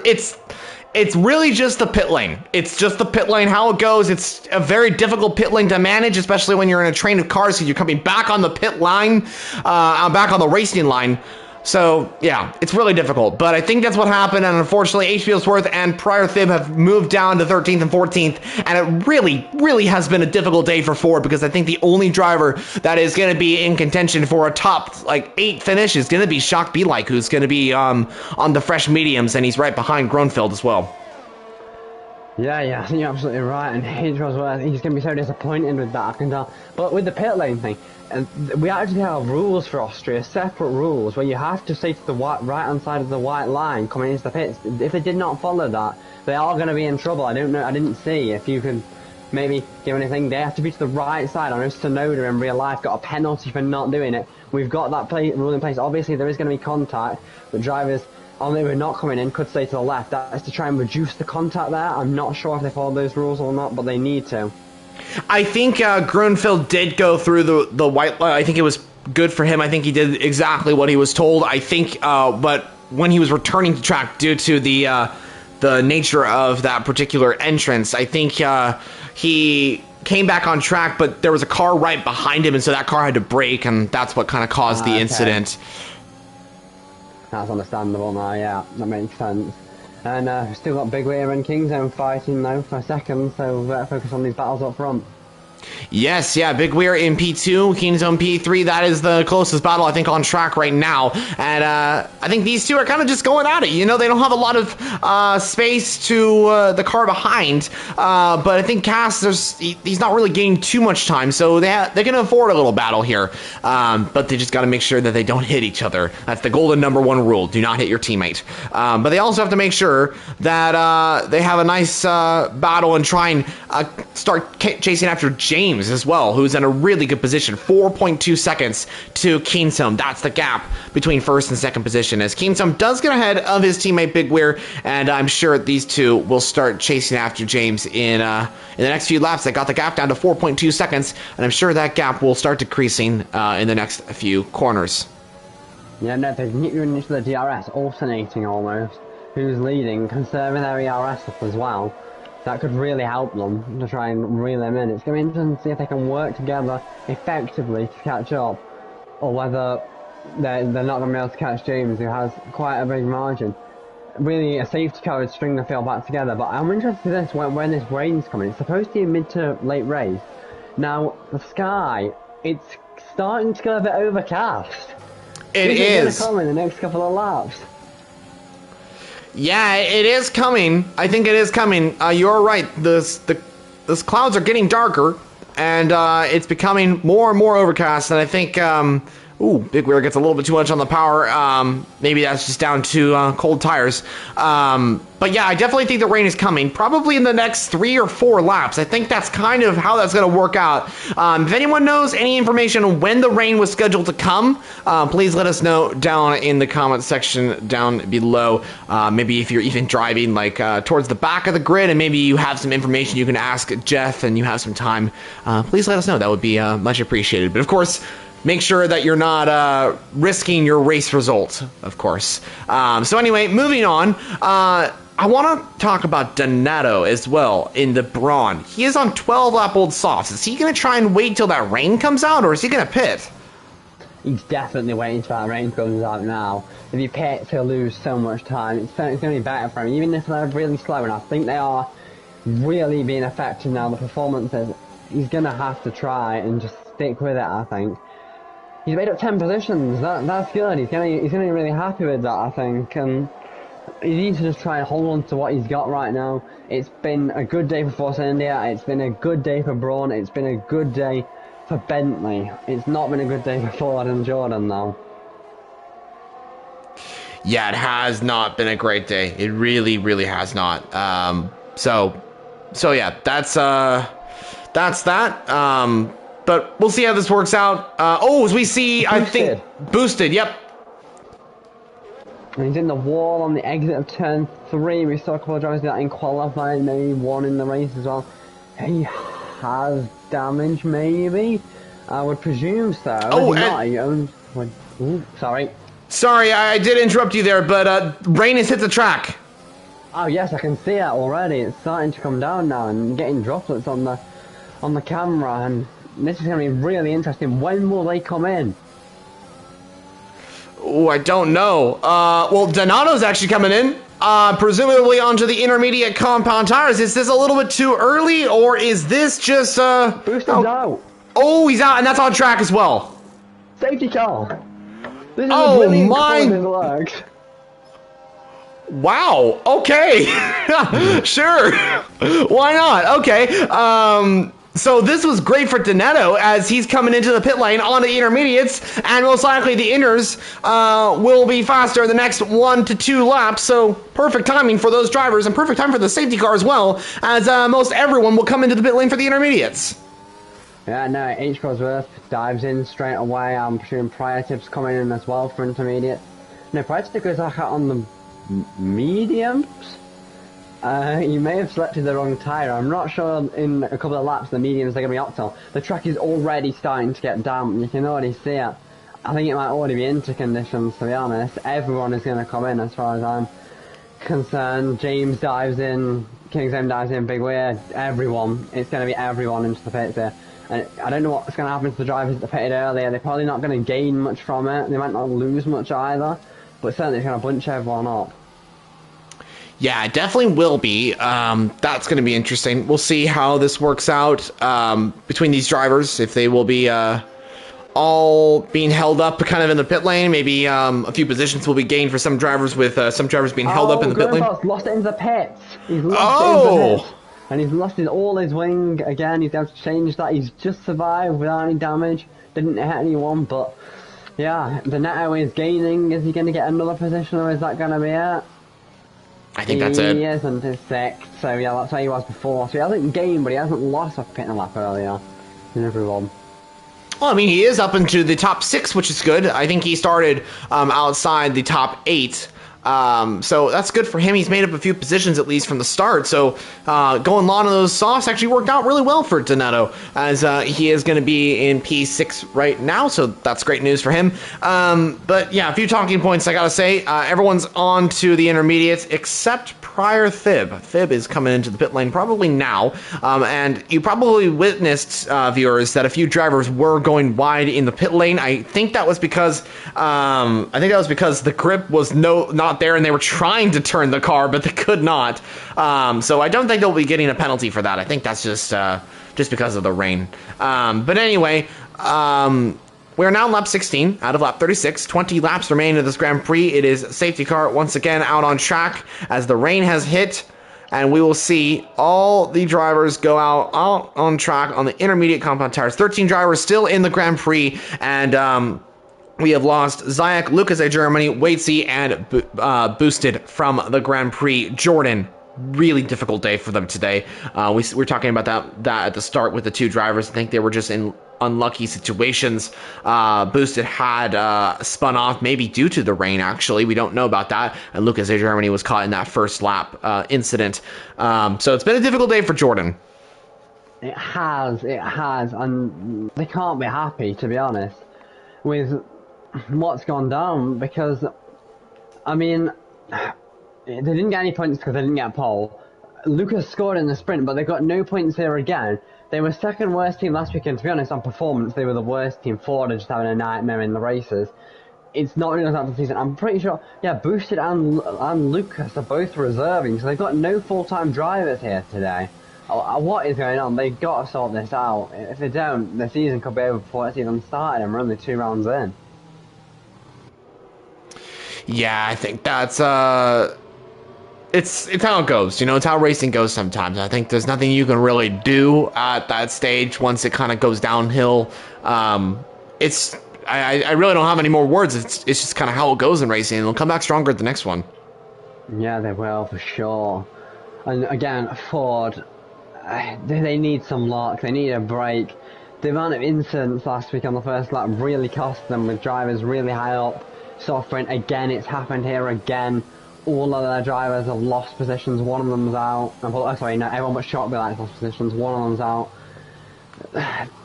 it's really just the pit lane. It's just the pit lane, how it goes. It's a very difficult pit lane to manage, especially when you're in a train of cars, because you're coming back on the pit line, back on the racing line. So, yeah, it's really difficult. But I think that's what happened, and unfortunately, HBO Sworth and Prior Thib have moved down to 13th and 14th, and it really, really has been a difficult day for Ford, because I think the only driver that is going to be in contention for a top, 8 finish is going to be Shock Be-Like, who's going to be on the fresh mediums, and he's right behind Gronfield as well. Yeah, I think you're absolutely right, and he's going to be so disappointed with that, I can tell. But with the pit lane thing, and we actually have rules for Austria, separate rules, where you have to stay to the right-hand side of the white line coming into the pits. If they did not follow that, they are going to be in trouble. I don't know, I didn't see if you can maybe give anything. They have to be to the right side. I know Sonoda in real life got a penalty for not doing it. We've got that rule in place. Obviously, there is going to be contact, but drivers, although we're not coming in, could stay to the left. That is to try and reduce the contact there. I'm not sure if they follow those rules or not, but they need to. I think Gronfield did go through the white line. I think it was good for him. I think he did exactly what he was told. I think, but when he was returning to track due to the nature of that particular entrance, I think he came back on track, but there was a car right behind him, and so that car had to brake, and that's what kind of caused the incident. That's understandable now, yeah, that makes sense. And we've still got Big Wheel and Kingzone fighting though for a second, so we better focus on these battles up front. Yes, yeah, Big Weir in P2, Kingzone P3, that is the closest battle, I think, on track right now. And I think these two are kind of just going at it. They don't have a lot of space to the car behind. But I think Cass, he's not really gaining too much time, so they can afford a little battle here. But they just got to make sure that they don't hit each other. That's the golden #1 rule. Do not hit your teammate. But they also have to make sure that they have a nice battle and try and start chasing after James as well, who's in a really good position. 4.2 seconds to Kingzone. That's the gap between first and second position, as Kingzone does get ahead of his teammate Big Weir, and I'm sure these two will start chasing after James in the next few laps. They got the gap down to 4.2 seconds, and I'm sure that gap will start decreasing in the next few corners. Yeah, no, they've run into the DRS, alternating almost. Who's leading, conserving their ERS up as well. That could really help them to try and reel them in. It's going to be interesting to see if they can work together effectively to catch up, or whether they're not going to be able to catch James, who has quite a big margin. Really, a safety car would string the field back together, but I'm interested in this when this rain's coming. It's supposed to be a mid to late race. Now, the sky, it's starting to go a bit overcast. It is. It's going to come in the next couple of laps. Yeah, it is coming. I think it is coming. You're right. Those clouds are getting darker, and it's becoming more and more overcast. And I think, Big Wheel gets a little bit too much on the power. Maybe that's just down to cold tires. But yeah, I definitely think the rain is coming, probably in the next 3 or 4 laps. I think that's kind of how that's going to work out. If anyone knows any information on when the rain was scheduled to come, please let us know down in the comment section down below. Maybe if you're even driving towards the back of the grid, and maybe you have some information you can ask Jeff and you have some time, please let us know. That would be much appreciated. But of course, make sure that you're not risking your race result, of course. So anyway, moving on. I want to talk about Donato as well in the Brawn. He is on 12-lap-old softs. Is he going to try and wait till that rain comes out, or is he going to pit? He's definitely waiting till that rain comes out now. If he pits, he'll lose so much time. It's going to be better for him, even if they're really slow, and I think they are really being affected now. The performances, he's going to have to try and just stick with it, I think. He's made up 10 positions. That's good. He's gonna be really happy with that, I think. And he needs to just try and hold on to what he's got right now. It's been a good day for Force India. It's been a good day for Braun. It's been a good day for Bentley. It's not been a good day for Ford and Jordan, though. Yeah, it has not been a great day. It really, really has not. So yeah, that's that. But we'll see how this works out. Oh, as we see, I think boosted. Yep. And he's in the wall on the exit of turn 3. We saw a couple of drivers do that in qualifying, maybe one in the race as well. He has damage, maybe. I would presume so. Oh, sorry. Sorry, I did interrupt you there, but rain has hit the track. Oh yes, I can see it already. It's starting to come down now and getting droplets on the camera, and this is going to be really interesting. When will they come in? Oh, I don't know. Well, Donato's actually coming in, presumably onto the intermediate compound tires. Is this a little bit too early, or is this just Boosted's out. Oh, he's out, and that's on track as well. Safety car. This is Oh a brilliant call my! in his legs. Wow. Okay. Sure. Why not? Okay. So this was great for Donato as he's coming into the pit lane on the intermediates, and most likely the inners will be faster in the next 1 to 2 laps. So perfect timing for those drivers, and perfect time for the safety car as well, as most everyone will come into the pit lane for the intermediates. Yeah, no, H. Cosworth dives in straight away. I'm presuming Prior Tip's coming in as well for intermediate. No, Prior Tip goes back out on the mediums? You may have selected the wrong tyre. I'm not sure in a couple of laps the mediums are going to be optimal. The track is already starting to get damp. You can already see it. I think it might already be into conditions, to be honest. Everyone is going to come in as far as I'm concerned. James dives in, Kingsholm dives in, Big Weird, everyone. It's going to be everyone into the pits here. And I don't know what's going to happen to the drivers that pitted earlier. They're probably not going to gain much from it. They might not lose much either. But certainly it's going to bunch everyone up. Yeah, it definitely will be. That's going to be interesting. We'll see how this works out between these drivers, if they will be all being held up kind of in the pit lane. Maybe a few positions will be gained for some drivers, with some drivers being held up in the pit lane. Lost it in the pits. He's lost it in the pits. And he's lost all his wing again. He's able to change that. He's just survived without any damage. Didn't hit anyone, but yeah, the Netto is gaining. Is he going to get another position, or is that going to be it? I think that's it. He isn't his sixth, so yeah, that's where he was before. So he hasn't gained, but he hasn't lost off pitting a lap earlier in everyone. Well, I mean, he is up into the top 6, which is good. I think he started outside the top 8. So that's good for him. He's made up a few positions, at least from the start. So going long on those softs actually worked out really well for Donato, as he is going to be in P6 right now. So that's great news for him. But yeah, a few talking points I gotta say. Everyone's on to the intermediates except Prior Thib. Thib is coming into the pit lane probably now. And you probably witnessed, viewers, that a few drivers were going wide in the pit lane. I think that was because the grip was not there, and they were trying to turn the car, but they could not. So I don't think they'll be getting a penalty for that. I think that's just because of the rain. But anyway, we are now in lap 16 out of lap 36. 20 laps remain in this Grand Prix. It is safety car once again out on track as the rain has hit, and we will see all the drivers go out on track on the intermediate compound tires. 13 drivers still in the Grand Prix, and we have lost Zayek, Lucas A. Germany, Waitsy, and Boosted from the Grand Prix. Jordan, really difficult day for them today. We were talking about that at the start with the two drivers. I think they were just in unlucky situations. Boosted had spun off, maybe due to the rain, actually. We don't know about that. And Lucas A. Germany was caught in that first lap incident. So it's been a difficult day for Jordan. It has, and they can't be happy, to be honest, with what's gone down, because, I mean, they didn't get any points because they didn't get a pole. Lucas scored in the sprint, but they got no points here again. They were second worst team last weekend. To be honest, on performance, they were the worst team. Ford are just having a nightmare in the races. It's not really out of the season. I'm pretty sure, yeah, Boosted and Lucas are both reserving, so they've got no full-time drivers here today. What is going on? They've got to sort this out. If they don't, the season could be over before it's even started, and we're only 2 rounds in. Yeah, I think that's it's how it goes, you know. It's how racing goes sometimes. I think there's nothing you can really do at that stage once it kind of goes downhill. I really don't have any more words. It's just kind of how it goes in racing. They'll come back stronger at the next one. Yeah, they will, for sure. And again, Ford, they need some luck. They need a break. The amount of incidents last week on the first lap really cost them, with drivers really high up, suffering. Again, it's happened here again. All of their drivers have lost positions. One of them's out. Sorry, no, everyone but Shockby has lost positions. One of them's out.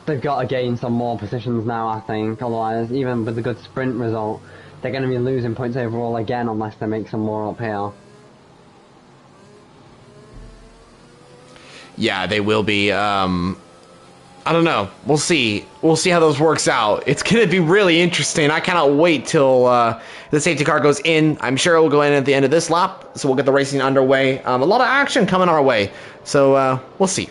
They've got to gain some more positions now, I think. Otherwise, even with the good sprint result, they're going to be losing points overall again unless they make some more up here. Yeah, they will be. I don't know. We'll see. We'll see how those works out. It's going to be really interesting. I cannot wait till the safety car goes in. I'm sure it will go in at the end of this lap, so we'll get the racing underway. A lot of action coming our way, so we'll see.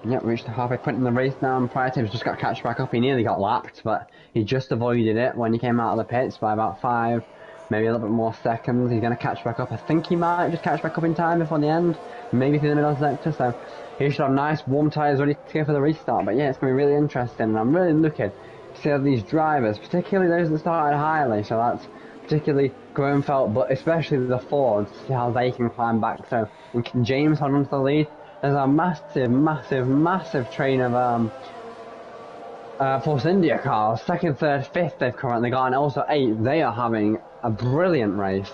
Yep, reached the halfway point in the race now, and Priativ's just got to catch back up. He nearly got lapped, but he just avoided it when he came out of the pits by about 5, maybe a little bit more seconds. He's going to catch back up. I think he might just catch back up in time before the end, maybe through the middle sector, so he should have nice warm tyres ready to go for the restart. But yeah, it's going to be really interesting, and I'm really looking to see how these drivers, particularly those that started highly, so that's particularly Grunfeld, but especially the Fords, see how they can climb back. So, and can James hold on to the lead? There's a massive train of Force India cars. 2nd, 3rd, 5th they've currently got, and also 8th. They are having a brilliant race.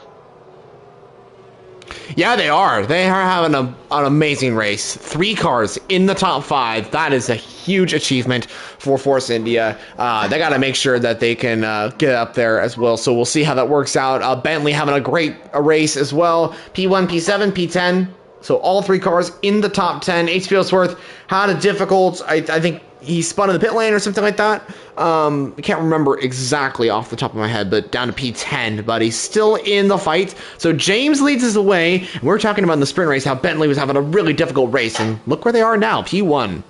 Yeah, they are. They are having an amazing race. 3 cars in the top 5. That is a huge achievement for Force India. They got to make sure that they can get up there as well. So we'll see how that works out. Bentley having a great race as well. P1, P7, P10. So all 3 cars in the top 10. HP Ellsworth had a difficult, I think he spun in the pit lane or something like that. I can't remember exactly off the top of my head, but down to P10, but he's still in the fight. So James leads us away. We're talking about in the sprint race how Bentley was having a really difficult race, and look where they are now, P1.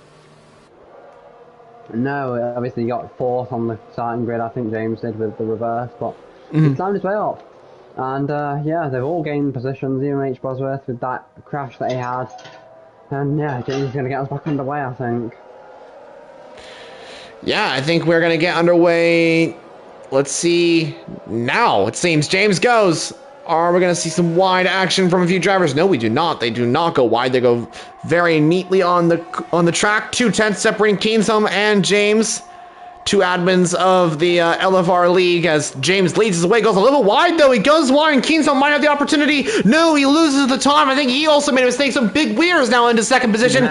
No, obviously he got 4th on the starting grid, I think James did with the reverse, but he climbed his way up. And yeah, they've all gained positions, even H. Bosworth with that crash that he had. And yeah, James is going to get us back underway, I think. Yeah, I think we're going to get underway. Let's see. Now, it seems James goes. Are we going to see some wide action from a few drivers? No, we do not. They do not go wide. They go very neatly on the track. 2/10 separating Keensum and James. 2 admins of the LFR League as James leads his way, goes a little wide though. He goes wide and Keensum might have the opportunity. No, he loses the time. I think he also made a mistake. Some big weir's now into 2nd position.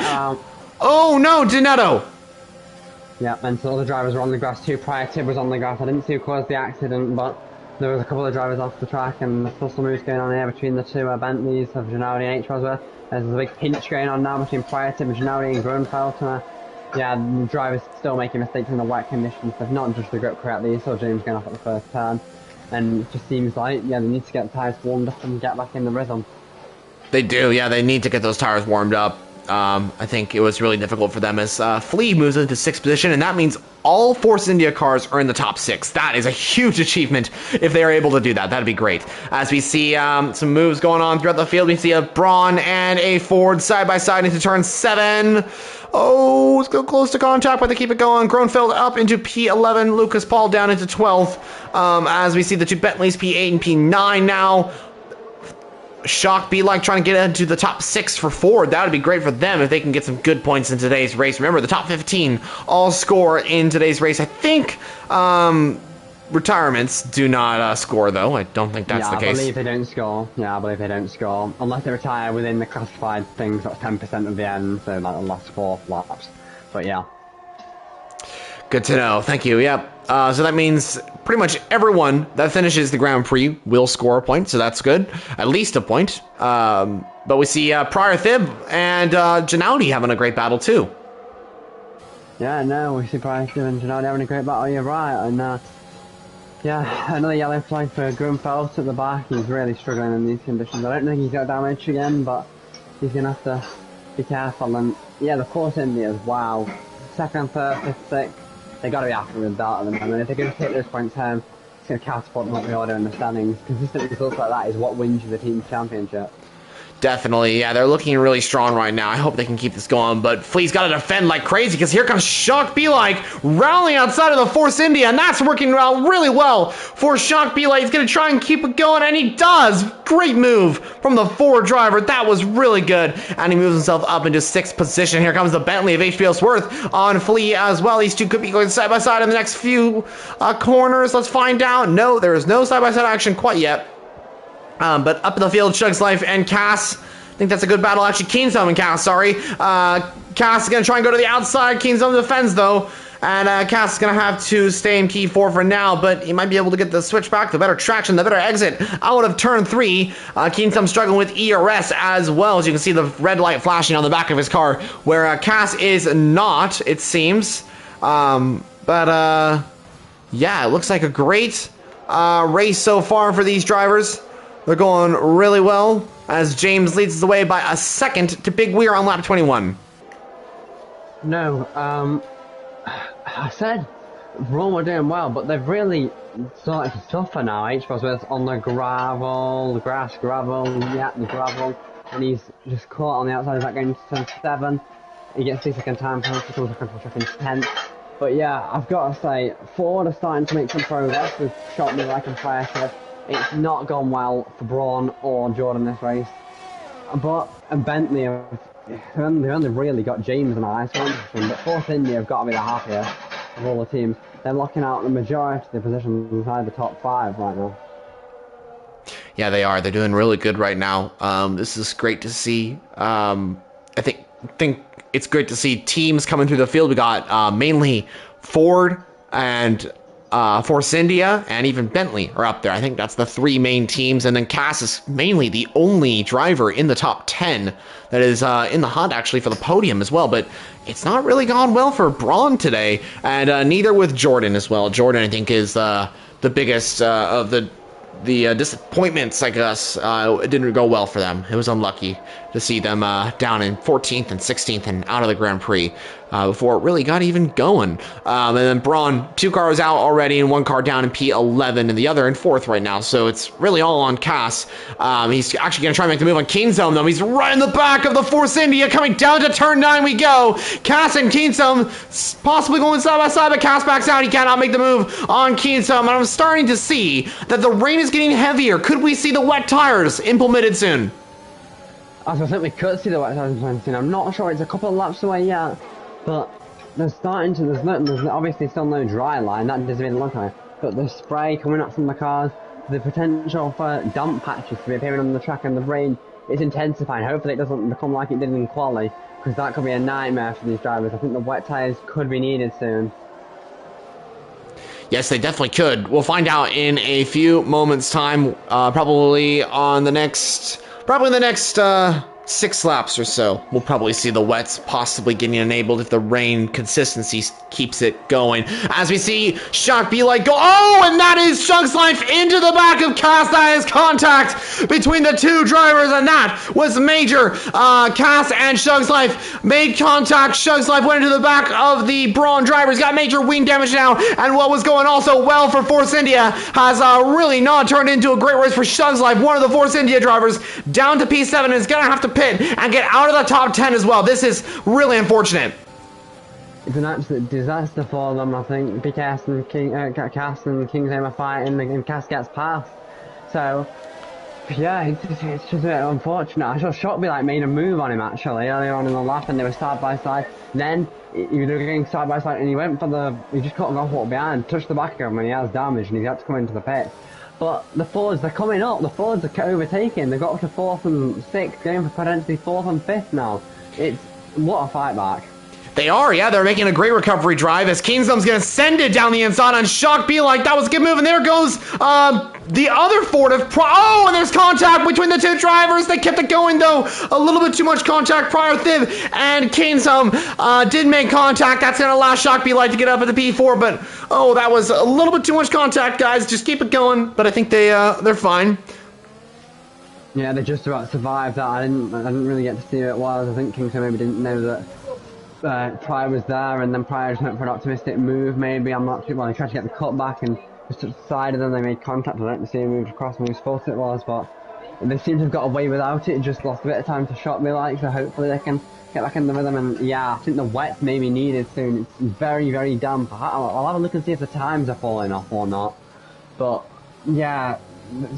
Oh no, Donetto. Yeah, and so all the drivers were on the grass too. Priativ was on the grass. I didn't see who caused the accident, but there was a couple of drivers off the track, and there's still some moves going on here between the 2 Bentleys of Gennady and H. Bosworth. There's a big pinch going on now between Priativ, Gennady and Grunfeld. Yeah, the drivers still making mistakes in the wet conditions. They've not judged the grip correctly. You saw James going off at the first turn. And it just seems like, yeah, they need to get the tyres warmed up and get back in the rhythm. They do, yeah, they need to get those tires warmed up. I think it was really difficult for them as Flea moves into 6th position, and that means all Force India cars are in the top 6. That is a huge achievement if they are able to do that. That'd be great. As we see some moves going on throughout the field, we see a Braun and a Ford side by side into turn 7. Oh, it's close to contact, but they keep it going. Grunfeld up into P11, Lucas Paul down into 12th. As we see the 2 Bentleys, P8 and P9 now. Shock be like trying to get into the top 6 for Ford. That would be great for them if they can get some good points in today's race. Remember, the top 15 all score in today's race. I think retirements do not score, though. I don't think that's the case. I believe they don't score. Yeah, I believe they don't score. Unless they retire within the classified things, that's 10% of the end, so like the last 4 laps. But yeah. Good to know. Thank you. Yep. So that means pretty much everyone that finishes the Grand Prix will score a point, so that's good. At least a point. But we see Prior Thib and Gennady having a great battle, too. Yeah, no, we see Prior Thib and Gennady having a great battle. You're right. And yeah, another yellow flag for Grunfeld at the back. He's really struggling in these conditions. I don't think he's got damage again, but he's going to have to be careful. And yeah, the Force Indias, wow. 2nd, 3rd, 5th, 6th. They got to be happy with that at the moment. If they can hit those points home, it's going to catapult them up the order in the standings. Consistent results like that is what wins you the team championship. Definitely, yeah, they're looking really strong right now. I hope they can keep this going, but Flea's got to defend like crazy because here comes Shock Be Like rallying outside of the Force India, and that's working out really well for Shock Be Like. He's going to try and keep it going, and he does. Great move from the Ford driver. That was really good, and he moves himself up into 6th position. Here comes the Bentley of HBO Sworth on Flea as well. These two could be going side by side in the next few corners. Let's find out. No, there is no side-by-side action quite yet. But up in the field, Chug's Life and Cass. I think that's a good battle, actually. Keenstone and Cass, sorry. Cass is going to try and go to the outside. Keenstone defends, though. And Cass is going to have to stay in P4 for now, but he might be able to get the switch back, the better traction, the better exit out of turn 3. Keenstone struggling with ERS as well. As you can see, the red light flashing on the back of his car, where Cass is not, it seems. Yeah, it looks like a great race so far for these drivers. They're going really well as James leads the way by a second to Big Weir on lap 21. No, I said Braun were doing well, but they've really started to suffer now. H-Bosworth on the gravel, the grass, gravel, yeah, the gravel, and he's just caught on the outside of that going to turn 7. He gets 2 second time penalty, comes back into second 10th. But yeah, I've got to say, Ford are starting to make some progress with Shot Me Like and Fire Shift. It's not gone well for Braun or Jordan this race. And Bentley they've only really got James and I, but Force India have got to be the happier of all the teams. They're locking out the majority of the positions inside the top 5 right now. Yeah, they are. They're doing really good right now. This is great to see. I think it's great to see teams coming through the field. We got mainly Ford and Force India and even Bentley are up there. I think that's the 3 main teams, and then Cass is mainly the only driver in the top 10 that is in the hunt actually for the podium as well, but it's not really gone well for Braun today, and neither with Jordan as well. Jordan, I think, is the biggest of the disappointments, I guess. It didn't go well for them. It was unlucky to see them down in 14th and 16th and out of the Grand Prix before it really got even going. And then Braun, 2 cars out already and 1 car down in P11 and the other in 4th right now. So it's really all on Cass. He's actually going to try and make the move on Keenstone, though. He's right in the back of the Force India. Coming down to turn 9 we go. Cass and Keenstone possibly going side by side, but Cass backs out. He cannot make the move on Keenstone. And I'm starting to see that the rain is getting heavier. Could we see the wet tires implemented soon? I think we could see the wet tires implemented soon. I'm not sure. It's a couple of laps away yet, but there's obviously still no dry line. That disappeared a long time. But the spray coming up from the cars, the potential for dump patches to be appearing on the track, and the rain is intensifying. Hopefully it doesn't become like it did in quali, because that could be a nightmare for these drivers. I think the wet tires could be needed soon. Yes, they definitely could. We'll find out in a few moments' time, probably in the next 6 laps or so. We'll probably see the wets possibly getting enabled if the rain consistency keeps it going. As we see Shock Be Like go, oh, and that is Shug's Life into the back of Cass. That is contact between the 2 drivers, and that was major. Cass and Shug's Life made contact. Shug's Life went into the back of the Braun driver. He's got major wing damage now, and what was going also well for Force India has really not turned into a great race for Shug's Life. One of the Force India drivers down to P7 is going to have to pit and get out of the top 10 as well. This is really unfortunate. It's an absolute disaster for them, I think. Cass and Kingsholm are fighting, and Cass gets past. So, yeah, it's just a bit unfortunate. I saw Shock Be Like made a move on him actually earlier on in the lap, and they were side by side. Then he was going side by side, and he just cut off walk behind, touched the back of him, and he has damage, and he had to come into the pit. But the Fords, they're coming up. The Fords are overtaking. They've got up to 4th and 6th, going for potentially 4th and 5th now. What a fight back. They are, yeah. They're making a great recovery drive as Keenstone's going to send it down the inside on Shock Be Like. That was a good move, and there goes the other Ford of oh, and there's contact between the 2 drivers. They kept it going, though. A little bit too much contact prior. Thiv and Keenstone did make contact. That's going to allow Shock Be Like to get up at the P4, but oh, that was a little bit too much contact, guys. Just keep it going, but I think they're fine. Yeah, they just about survived that. I didn't really get to see who it was. I think Kingston maybe didn't know that Pryor was there, and then Pryor just went for an optimistic move, maybe. I'm not sure. Well, they tried to get the cut back and just to the side of them. They made contact. I don't see him moved across whose fault it was, but they seem to have got away without it, just lost a bit of time to shot me like, so hopefully they can get back in the rhythm. And yeah, I think the wet's maybe needed soon. It's very, very damp. I'll have a look and see if the times are falling off or not. But yeah,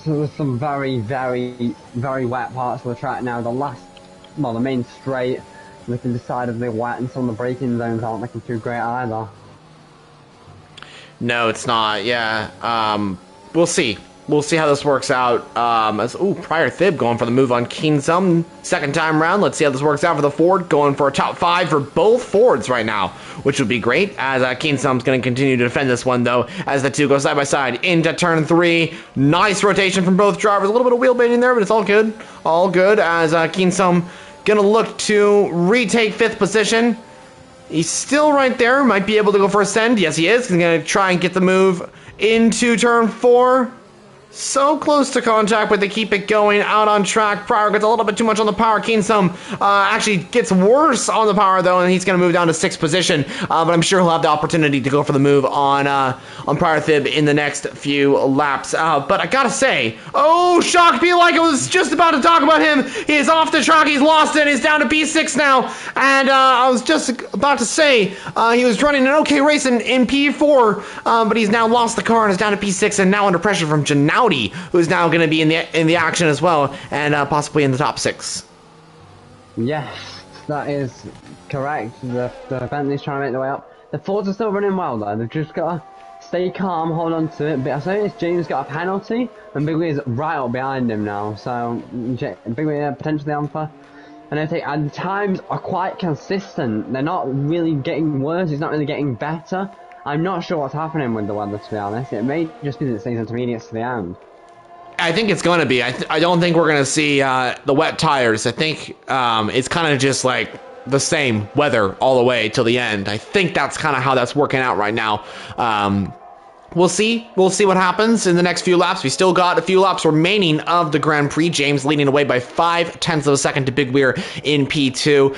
so there's some very, very, very wet parts of the track now. The main straight, looking decidedly wet, and some of the braking zones aren't looking too great either. No, it's not. Yeah. We'll see. We'll see how this works out. Prior Thib going for the move on Keensum. Second time round. Let's see how this works out for the Ford. Going for a top 5 for both Fords right now, which would be great, as Keensum's going to continue to defend this one, though, as the two go side by side into turn 3. Nice rotation from both drivers. A little bit of wheel baiting there, but it's all good. All good, as Keensum going to look to retake 5th position. He's still right there. Might be able to go for a send. Yes, he is. He's going to try and get the move into turn 4. So close to contact, but they keep it going out on track. Pryor gets a little bit too much on the power. Keensum actually gets worse on the power, though, and he's going to move down to 6th position. But I'm sure he'll have the opportunity to go for the move on Pryor Thib in the next few laps. But I gotta say, oh, shock me like I was just about to talk about him. He is off the track. He's lost it. He's down to P6 now. And I was just about to say he was running an okay race in P4, but he's now lost the car and is down to P6 and now under pressure from Janowdy, who's now going to be in the action as well, and possibly in the top 6. Yes, that is correct. The Bentley's trying to make their way up. The Fords are still running well, though. They've just got to stay calm, hold on to it. But I noticed James got a penalty, and Big Wheel's right up behind him now. So Big Wheel potentially on for an overtake. And the times are quite consistent. They're not really getting worse. It's not really getting better. I'm not sure what's happening with the weather, to be honest. It may just be that it stays intermediates to the end. I think it's going to be. I don't think we're going to see the wet tires. I think it's kind of just like the same weather all the way till the end. I think that's kind of how that's working out right now. We'll see. We'll see what happens in the next few laps. We still got a few laps remaining of the Grand Prix. James leading away by 0.5 of a second to Big Weir in P2.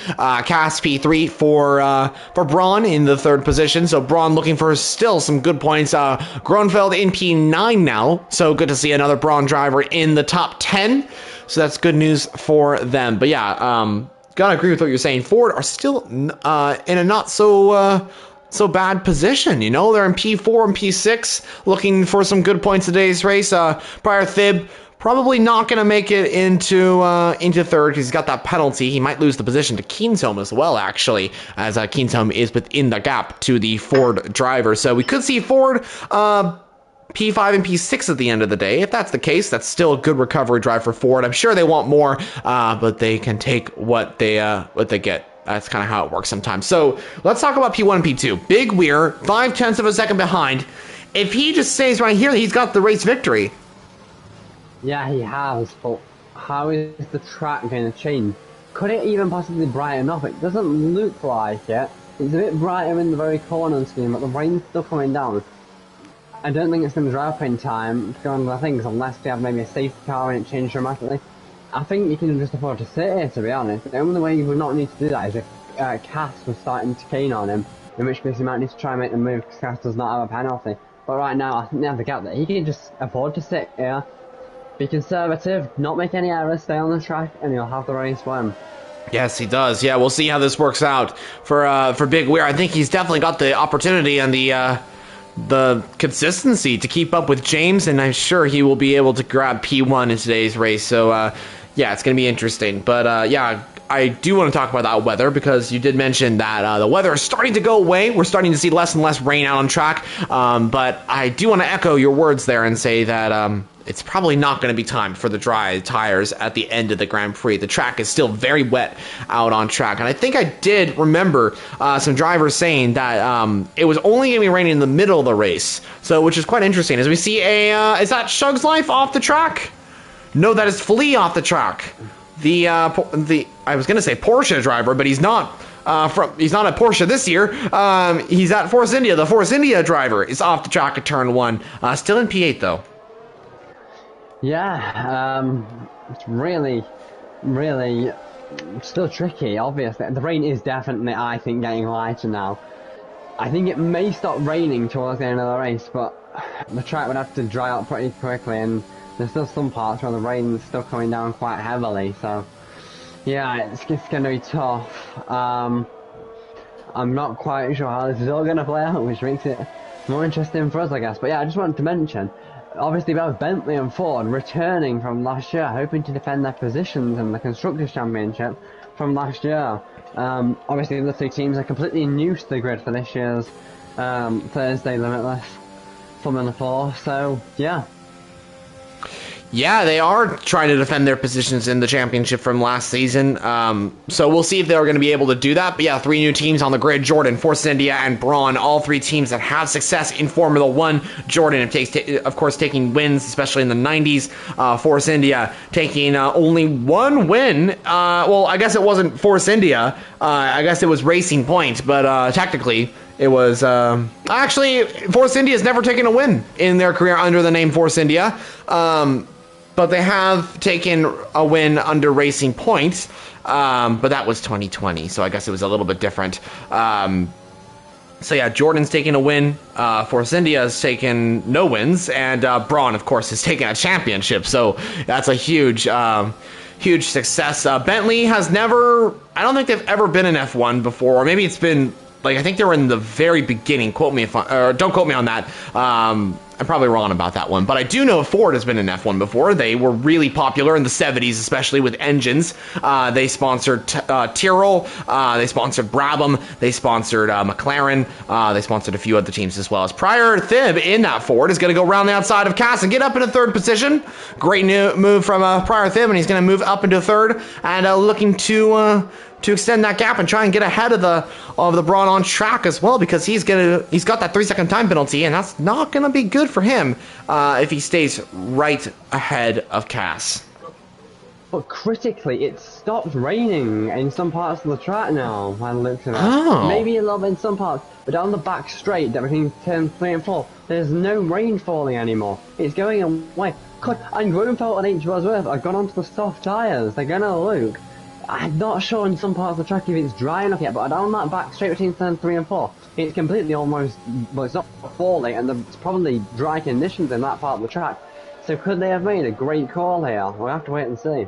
Cass P3 for Braun in the 3rd position. So Braun looking for still some good points. Gronfeld in P9 now. So good to see another Braun driver in the top 10. So that's good news for them. But yeah, gotta agree with what you're saying. Ford are still in a not so bad position, you know. They're in P4 and P6, looking for some good points today's race. Pryor Thib probably not going to make it into 3rd because he's got that penalty. He might lose the position to Keensholm as well, actually, as Keensholm is within the gap to the Ford driver. So we could see Ford P5 and P6 at the end of the day. If that's the case, that's still a good recovery drive for Ford. I'm sure they want more, but they can take what they get. That's kind of how it works sometimes. So let's talk about P1 and P2. Big Weir, 0.5 of a second behind. If he just stays right here, he's got the race victory. Yeah, he has, but how is the track going to change? Could it even possibly brighten up? It doesn't look like it. It's a bit brighter in the very corner scheme, but the rain's still coming down. I don't think it's going to dry up in time to go on the things unless they have maybe a safety car and it changes dramatically. I think you can just afford to sit here, to be honest. The only way you would not need to do that is if Cass was starting to cane on him, in which case he might need to try and make the move because Cass does not have a penalty. But right now, I think they have the gap that he can just afford to sit here, be conservative, not make any errors, stay on the track, and he'll have the race win. Yes, he does. Yeah, we'll see how this works out for Big Weir. I think he's definitely got the opportunity and the consistency to keep up with James, and I'm sure he will be able to grab P1 in today's race. So, yeah, it's going to be interesting. But, yeah, I do want to talk about that weather because you did mention that the weather is starting to go away. We're starting to see less and less rain out on track. But I do want to echo your words there and say that it's probably not going to be time for the dry tires at the end of the Grand Prix. The track is still very wet out on track. And I think I did remember some drivers saying that it was only going to be raining in the middle of the race. So, which is quite interesting. As we see is that Shug's Life off the track? No, that is Flea off the track. I was gonna say Porsche driver, but he's not. He's not at Porsche this year. He's at Force India. The Force India driver is off the track at turn 1. Still in P8 though. Yeah, it's really still tricky. Obviously, the rain is definitely, I think, getting lighter now. I think it may stop raining towards the end of the race, but the track would have to dry out pretty quickly, and there's still some parts where the rain's still coming down quite heavily, so yeah, it's going to be tough. I'm not quite sure how this is all going to play out, which makes it more interesting for us, I guess. But yeah, I just wanted to mention, obviously both Bentley and Ford returning from last year, hoping to defend their positions in the Constructors' Championship from last year. Obviously the two teams are completely new to the grid for this year's Thursday Limitless Formula 4, so yeah. Yeah, they are trying to defend their positions in the championship from last season. So we'll see if they're going to be able to do that. But yeah, 3 new teams on the grid: Jordan, Force India, and Braun. All 3 teams that have success in Formula 1. Jordan, of course, taking wins, especially in the 90s. Force India taking only 1 win. Well, I guess it wasn't Force India. I guess it was Racing Point. But technically, it was... actually, Force India has never taken a win in their career under the name Force India. But they have taken a win under Racing Point, but that was 2020, so I guess it was a little bit different. So yeah, Jordan's taken a win, Force India's taken no wins, and Braun, of course, has taken a championship, so that's a huge success. Bentley has never... I don't think they've ever been in F1 before, or maybe it's been... Like, I think they were in the very beginning. Quote me if or don't quote me on that. I'm probably wrong about that one. But I do know Ford has been in F1 before. They were really popular in the 70s, especially with engines. They sponsored Tyrrell. They sponsored Brabham. They sponsored McLaren. They sponsored a few other teams as well. As Prior Thib in that Ford is going to go around the outside of Cass and get up into 3rd position. Great new move from Prior Thib, and he's going to move up into 3rd and looking to extend that gap and try and get ahead of the Braun on track as well, because he's got that 3-second time penalty, and that's not gonna be good for him if he stays right ahead of Cass. But critically, it stopped raining in some parts of the track now, by the looks of it. Oh. Maybe a little bit in some parts, but down the back straight, between turns 3 and 4, there's no rain falling anymore. It's going away. And Grunfeld and H. Bosworth are gone onto the soft tyres. They're gonna look... I'm not sure in some parts of the track if it's dry enough yet, but down that back straight between turns 3 and 4, it's completely almost, well, it's not falling, and there's probably dry conditions in that part of the track. So could they have made a great call here? We'll have to wait and see.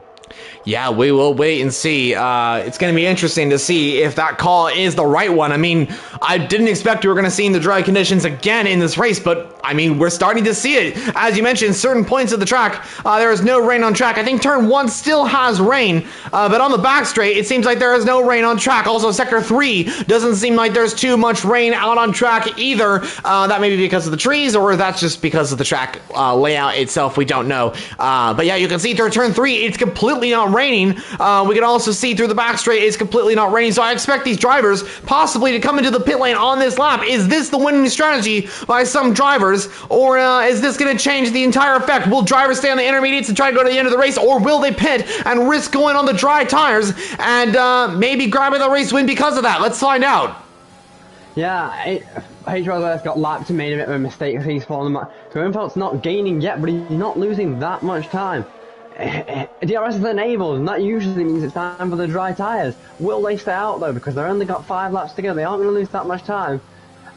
Yeah, we will wait and see. It's going to be interesting to see if that call is the right one. I mean, I didn't expect we were going to see the dry conditions again in this race, but I mean, we're starting to see it. As you mentioned, certain points of the track, there is no rain on track. I think turn 1 still has rain, but on the back straight, it seems like there is no rain on track. Also, sector 3 doesn't seem like there's too much rain out on track either. That may be because of the trees, or that's just because of the track layout itself. We don't know. But yeah, you can see through turn 3, it's completely not raining. We can also see through the back straight, it's completely not raining. So I expect these drivers possibly to come into the pit lane on this lap. Is this the winning strategy by some drivers, or is this going to change the entire effect? Will drivers stay on the intermediates and try to go to the end of the race, or will they pit and risk going on the dry tires and maybe grabbing the race win because of that? Let's find out. Yeah, H. Rosworth got lapped and made a bit of a mistake because he's fallen back. Grunfeld's not gaining yet, but he's not losing that much time. DRS is enabled, and that usually means it's time for the dry tyres. Will they stay out though, because they've only got 5 laps to go? They aren't going to lose that much time.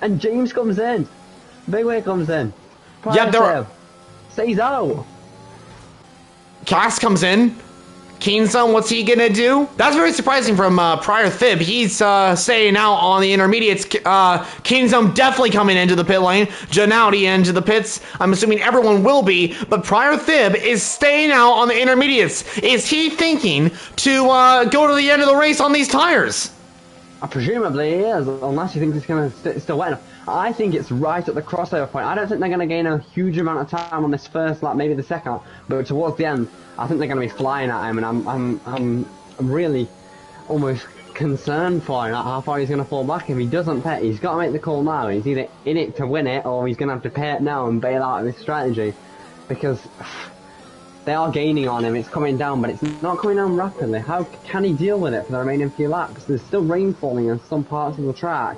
And James comes in. Big Way comes in. Yep, there stays out. Cass comes in. Keenson, what's he gonna do? That's very surprising from Prior Thib. He's staying out on the intermediates. Keenson definitely coming into the pit lane. Janowdy into the pits. I'm assuming everyone will be, but Prior Thib is staying out on the intermediates. Is he thinking to go to the end of the race on these tires? Presumably he is, unless he thinks it's going to still wet enough. I think it's right at the crossover point. I don't think they're going to gain a huge amount of time on this first lap, maybe the second, but towards the end, I think they're going to be flying at him, and I'm really almost concerned for him, how far he's going to fall back. If he doesn't pit, he's got to make the call now. He's either in it to win it, or he's going to have to pit now and bail out of this strategy, because they are gaining on him. It's coming down, but it's not coming down rapidly. How can he deal with it for the remaining few laps? There's still rain falling in some parts of the track.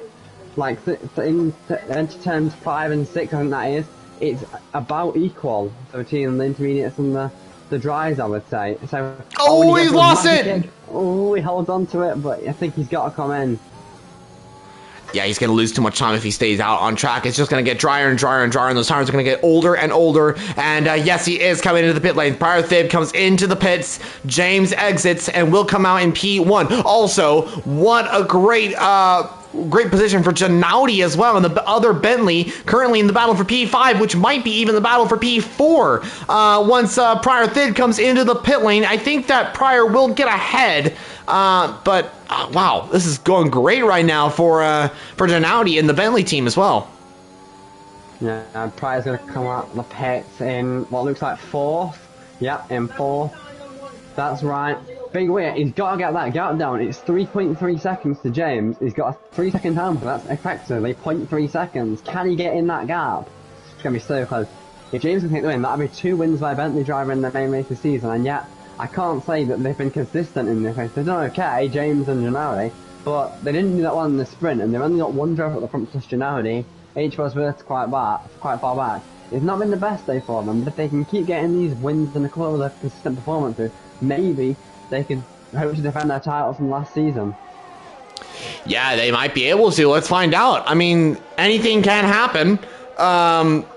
Like, into turns 5 and 6, I think that is, it's about equal. So between the intermediates and the dries, I would say. So, he's lost it! Oh, he holds on to it, but I think he's got to come in. Yeah, he's going to lose too much time if he stays out on track. It's just going to get drier and drier and drier, and those tires are going to get older and older. And yes, he is coming into the pit lane. Prior Fib comes into the pits. James exits and will come out in P1. Also, what a great position for Gennady as well, and the other Bentley currently in the battle for P5, which might be even the battle for P4. Once Prior Thid comes into the pit lane, I think that Prior will get ahead. But wow, this is going great right now for Gennady and the Bentley team as well. Yeah, Prior's going to come out the pits in what looks like 4th. Yep, in 4th. That's right. Big Weir, he's got to get that gap down. It's 3.3 seconds to James. He's got a 3-second time, but that's effectively 0.3 seconds. Can he get in that gap? It's going to be so close. If James can take the win, that would be 2 wins by Bentley driver in the main race this season, and yet I can't say that they've been consistent in this race. They've done okay, James and Gennady, but they didn't do that one in the sprint, and they've only got one driver at the front plus Gennady. H-Bosworth's quite far back. It's not been the best day for them, but if they can keep getting these wins and a couple of consistent performances, maybe they could hope to defend their title from last season. Yeah, they might be able to. Let's find out. I mean, anything can happen.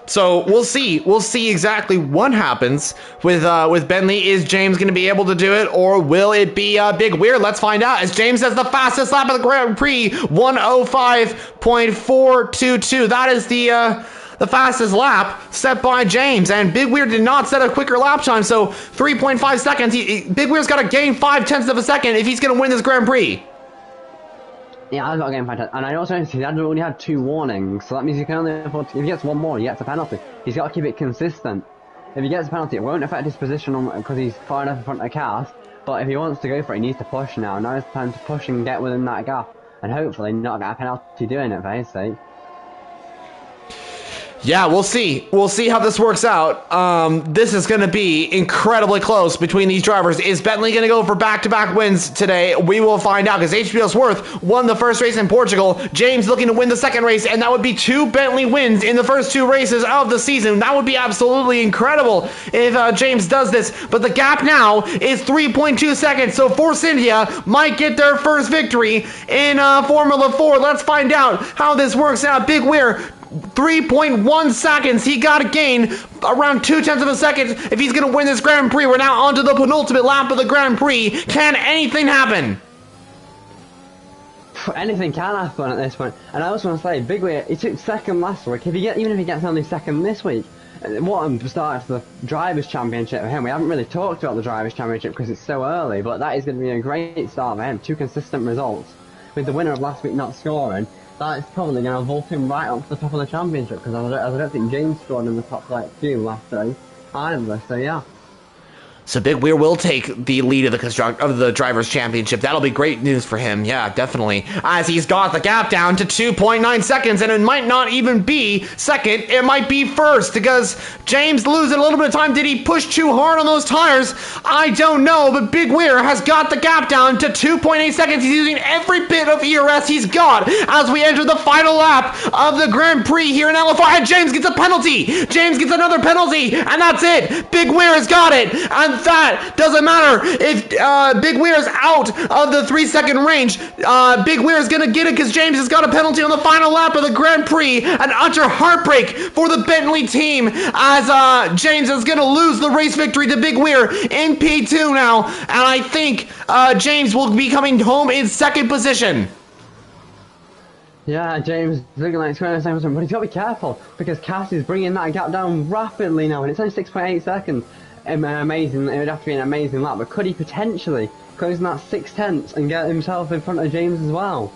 So we'll see. We'll see exactly what happens with Bentley. Is James going to be able to do it, or will it be Big Weird? Let's find out. As James has the fastest lap of the Grand Prix, 1:05.422. That is the fastest lap set by James, and Big Weird did not set a quicker lap time, so 3.5 seconds. Big Weird's got to gain 0.5 of a second if he's going to win this Grand Prix. Yeah, I've got to gain 0.5, and I also noticed he only had 2 warnings, so that means he can only afford if he gets 1 more, he gets a penalty. He's got to keep it consistent. If he gets a penalty, it won't affect his position because he's far enough in front of the cars, but if he wants to go for it, he needs to push now. Now is the time to push and get within that gap, and hopefully not get a penalty doing it for his sake. Yeah, we'll see. We'll see how this works out. This is going to be incredibly close between these drivers. Is Bentley going to go for back-to-back wins today? We will find out, because HBS Worth won the first race in Portugal. James looking to win the second race, and that would be 2 Bentley wins in the first 2 races of the season. That would be absolutely incredible if James does this. But the gap now is 3.2 seconds, so Force India might get their first victory in Formula 4. Let's find out how this works out. Big Weir, 3.1 seconds. He got to gain around 0.2 of a second if he's going to win this Grand Prix. We're now on to the penultimate lap of the Grand Prix. Can anything happen? Anything can happen at this point. And I also want to say, Big Weir, he took second last week. Even if he gets only second this week, what a start to the Drivers' Championship for him. We haven't really talked about the Drivers' Championship because it's so early, but that is going to be a great start for him. 2 consistent results. With the winner of last week not scoring, that is probably going to vault him right up to the top of the championship, because I don't think James scored in the top few last day either, so yeah. So Big Weir will take the lead of the Drivers' Championship. That'll be great news for him. Yeah, definitely. As he's got the gap down to 2.9 seconds, and it might not even be second. It might be first, because James losing a little bit of time. Did he push too hard on those tires? I don't know, but Big Weir has got the gap down to 2.8 seconds. He's using every bit of ERS he's got as we enter the final lap of the Grand Prix here in LFR. And James gets a penalty. James gets another penalty, and that's it. Big Weir has got it. And that doesn't matter if Big Weir is out of the 3-second range. Big Weir is going to get it because James has got a penalty on the final lap of the Grand Prix. An utter heartbreak for the Bentley team as James is going to lose the race victory to Big Weir in P2 now. And I think James will be coming home in second position. Yeah, James looking like it's going to say something, but he's got to be careful because Cass is bringing that gap down rapidly now, and it's only 6.8 seconds. Amazing, it would have to be an amazing lap, but could he potentially close in that 6/10 and get himself in front of James as well?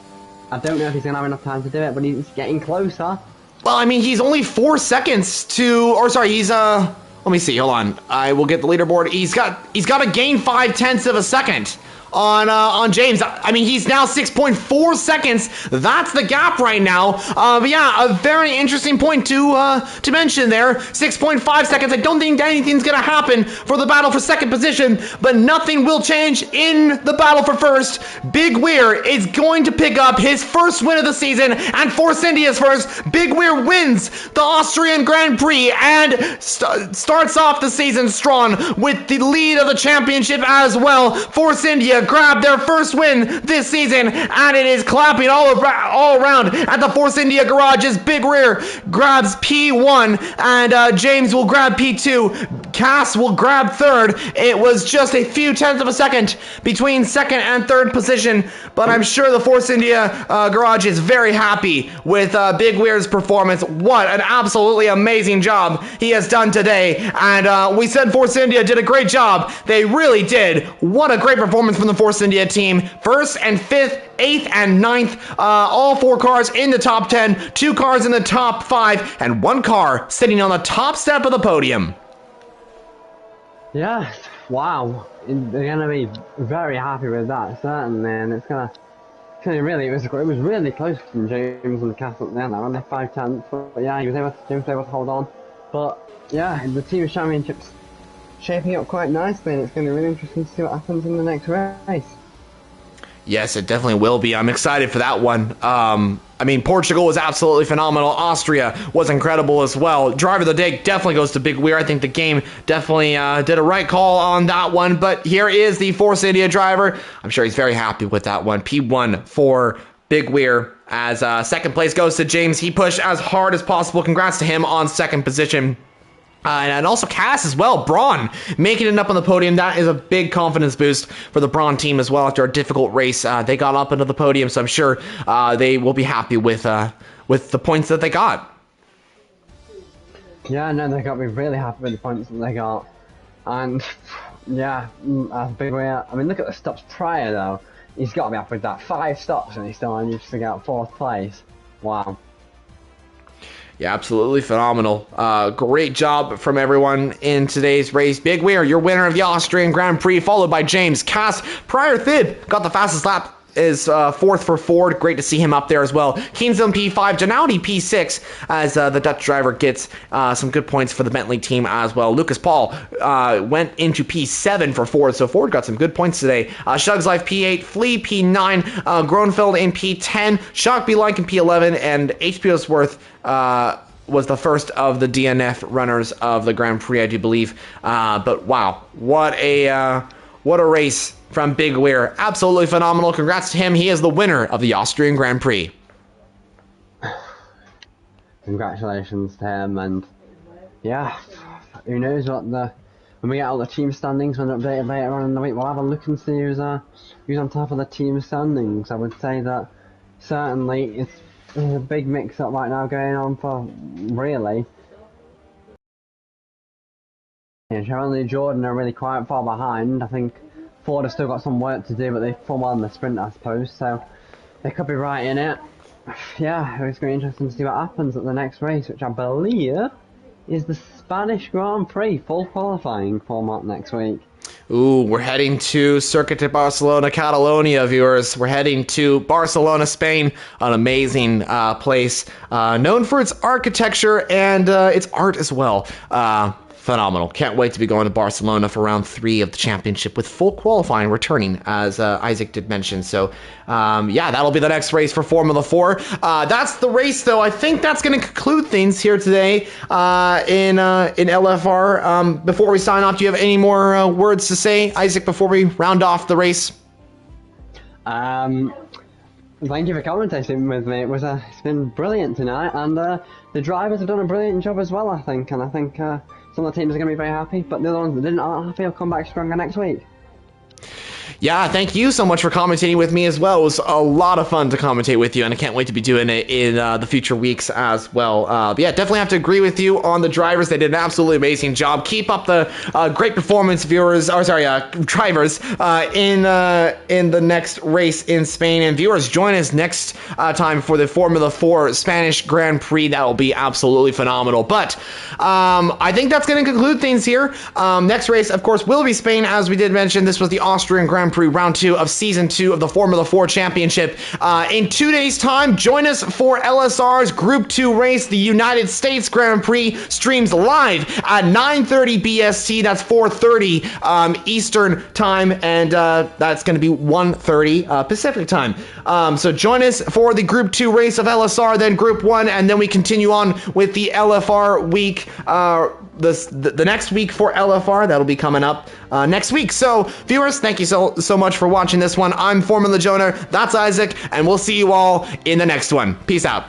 I don't know if he's going to have enough time to do it, but he's getting closer. Well, I mean, he's only 4 seconds to, or sorry, he's let me see, hold on, I will get the leaderboard. He's got to gain 0.5 of a second on James. I mean, he's now 6.4 seconds. That's the gap right now. But yeah, a very interesting point to mention there. 6.5 seconds. I don't think anything's gonna happen for the battle for second position, but nothing will change in the battle for first. Big Weir is going to pick up his first win of the season, and Force India's first. Big Weir wins the Austrian Grand Prix and starts off the season strong with the lead of the championship as well. Force India grabbed their first win this season, and it is clapping all around at the Force India garages. Big Rear grabs P1, and James will grab P2. Cass will grab third. It was just a few tenths of a second between second and third position, but I'm sure the Force India garage is very happy with Big Weir's performance. What an absolutely amazing job he has done today, and we said Force India did a great job. They really did. What a great performance from the Force India team. First and fifth, 8th and 9th, all 4 cars in the top 10, 2 cars in the top 5, and 1 car sitting on the top step of the podium. Yeah, wow. They're gonna be very happy with that, certainly, and it's gonna really, it was really close from James and Cass up there. Only 5 tenths, but yeah, James was able to hold on. But yeah, the team championships shaping up quite nicely, and it's going to be really interesting to see what happens in the next race. Yes, it definitely will be. I'm excited for that one. I mean, Portugal was absolutely phenomenal. Austria was incredible as well. Driver of the day definitely goes to Big Weir. I think the game definitely did a right call on that one. But here is the Force India driver. I'm sure he's very happy with that one. P1 for Big Weir. As second place goes to James. He pushed as hard as possible. Congrats to him on second position. And also Cass as well. Braun making it up on the podium. That is a big confidence boost for the Braun team as well. After a difficult race, they got up into the podium, so I'm sure they will be happy with the points that they got. Yeah, no, they got to be really happy with the points that they got. And yeah, Big Weir. I mean, look at the stops prior though. He's got to be happy with that. 5 stops and he still managed to get 4th place. Wow. Yeah, absolutely phenomenal. Great job from everyone in today's race. Big Weir, your winner of the Austrian Grand Prix, followed by James. Cass, prior third, got the fastest lap, is 4th for Ford. Great to see him up there as well. Kienzle P5, Janauti P6, as the Dutch driver gets some good points for the Bentley team as well. Lucas Paul went into P7 for Ford, so Ford got some good points today. Shug's Life P8, Flea P9, Gronfeld in P10, Shock B Like in P11, and HPO's Worth was the first of the DNF runners of the Grand Prix, I do believe. But wow, what a race from Big Weir. Absolutely phenomenal. Congrats to him. He is the winner of the Austrian Grand Prix. Congratulations to him, and yeah, who knows what when we get all the team standings when they're updated later on in the week, we'll have a look and see who's on top of the team standings. I would say that certainly it's a big mix-up right now going on for really. Yeah, Sharon and Jordan are really quite far behind. I think Ford has still got some work to do, but they've performed well in the sprint, I suppose, so they could be right in it. Yeah, it's going to be interesting to see what happens at the next race, which I believe is the Spanish Grand Prix full qualifying format next week. Ooh, we're heading to Circuit de Barcelona, Catalonia, viewers. We're heading to Barcelona, Spain, an amazing place, known for its architecture and its art as well. Phenomenal. Can't wait to be going to Barcelona for round 3 of the championship with full qualifying returning, as Isaac did mention. So, yeah, that'll be the next race for Formula 4. That's the race, though. I think that's going to conclude things here today in LFR. Before we sign off, do you have any more words to say, Isaac, before we round off the race? Thank you for commentating with me. It's been brilliant tonight, and the drivers have done a brilliant job as well, I think. And I think some of the teams are going to be very happy, but the other ones that didn't, I feel, come back stronger next week. Yeah, thank you so much for commentating with me as well. It was a lot of fun to commentate with you, and I can't wait to be doing it in the future weeks as well. But yeah, definitely have to agree with you on the drivers. They did an absolutely amazing job. Keep up the great performance, drivers, in the next race in Spain. And viewers, join us next time for the Formula 4 Spanish Grand Prix. That will be absolutely phenomenal. But I think that's going to conclude things here. Next race, of course, will be Spain, as we did mention. This was the Austrian Grand Prix round 2 of season 2 of the Formula 4 Championship. In 2 days' time, join us for LSR's Group 2 race. The United States Grand Prix streams live at 9:30 BST. That's 4:30 Eastern time, and that's going to be 1:30 Pacific time. So join us for the Group 2 race of LSR, then Group 1, and then we continue on with the LFR week the next week for LFR. That'll be coming up next week. So, viewers, thank you so much for watching this one. I'm Formula Joner. That's Isaac, and we'll see you all in the next one. Peace out.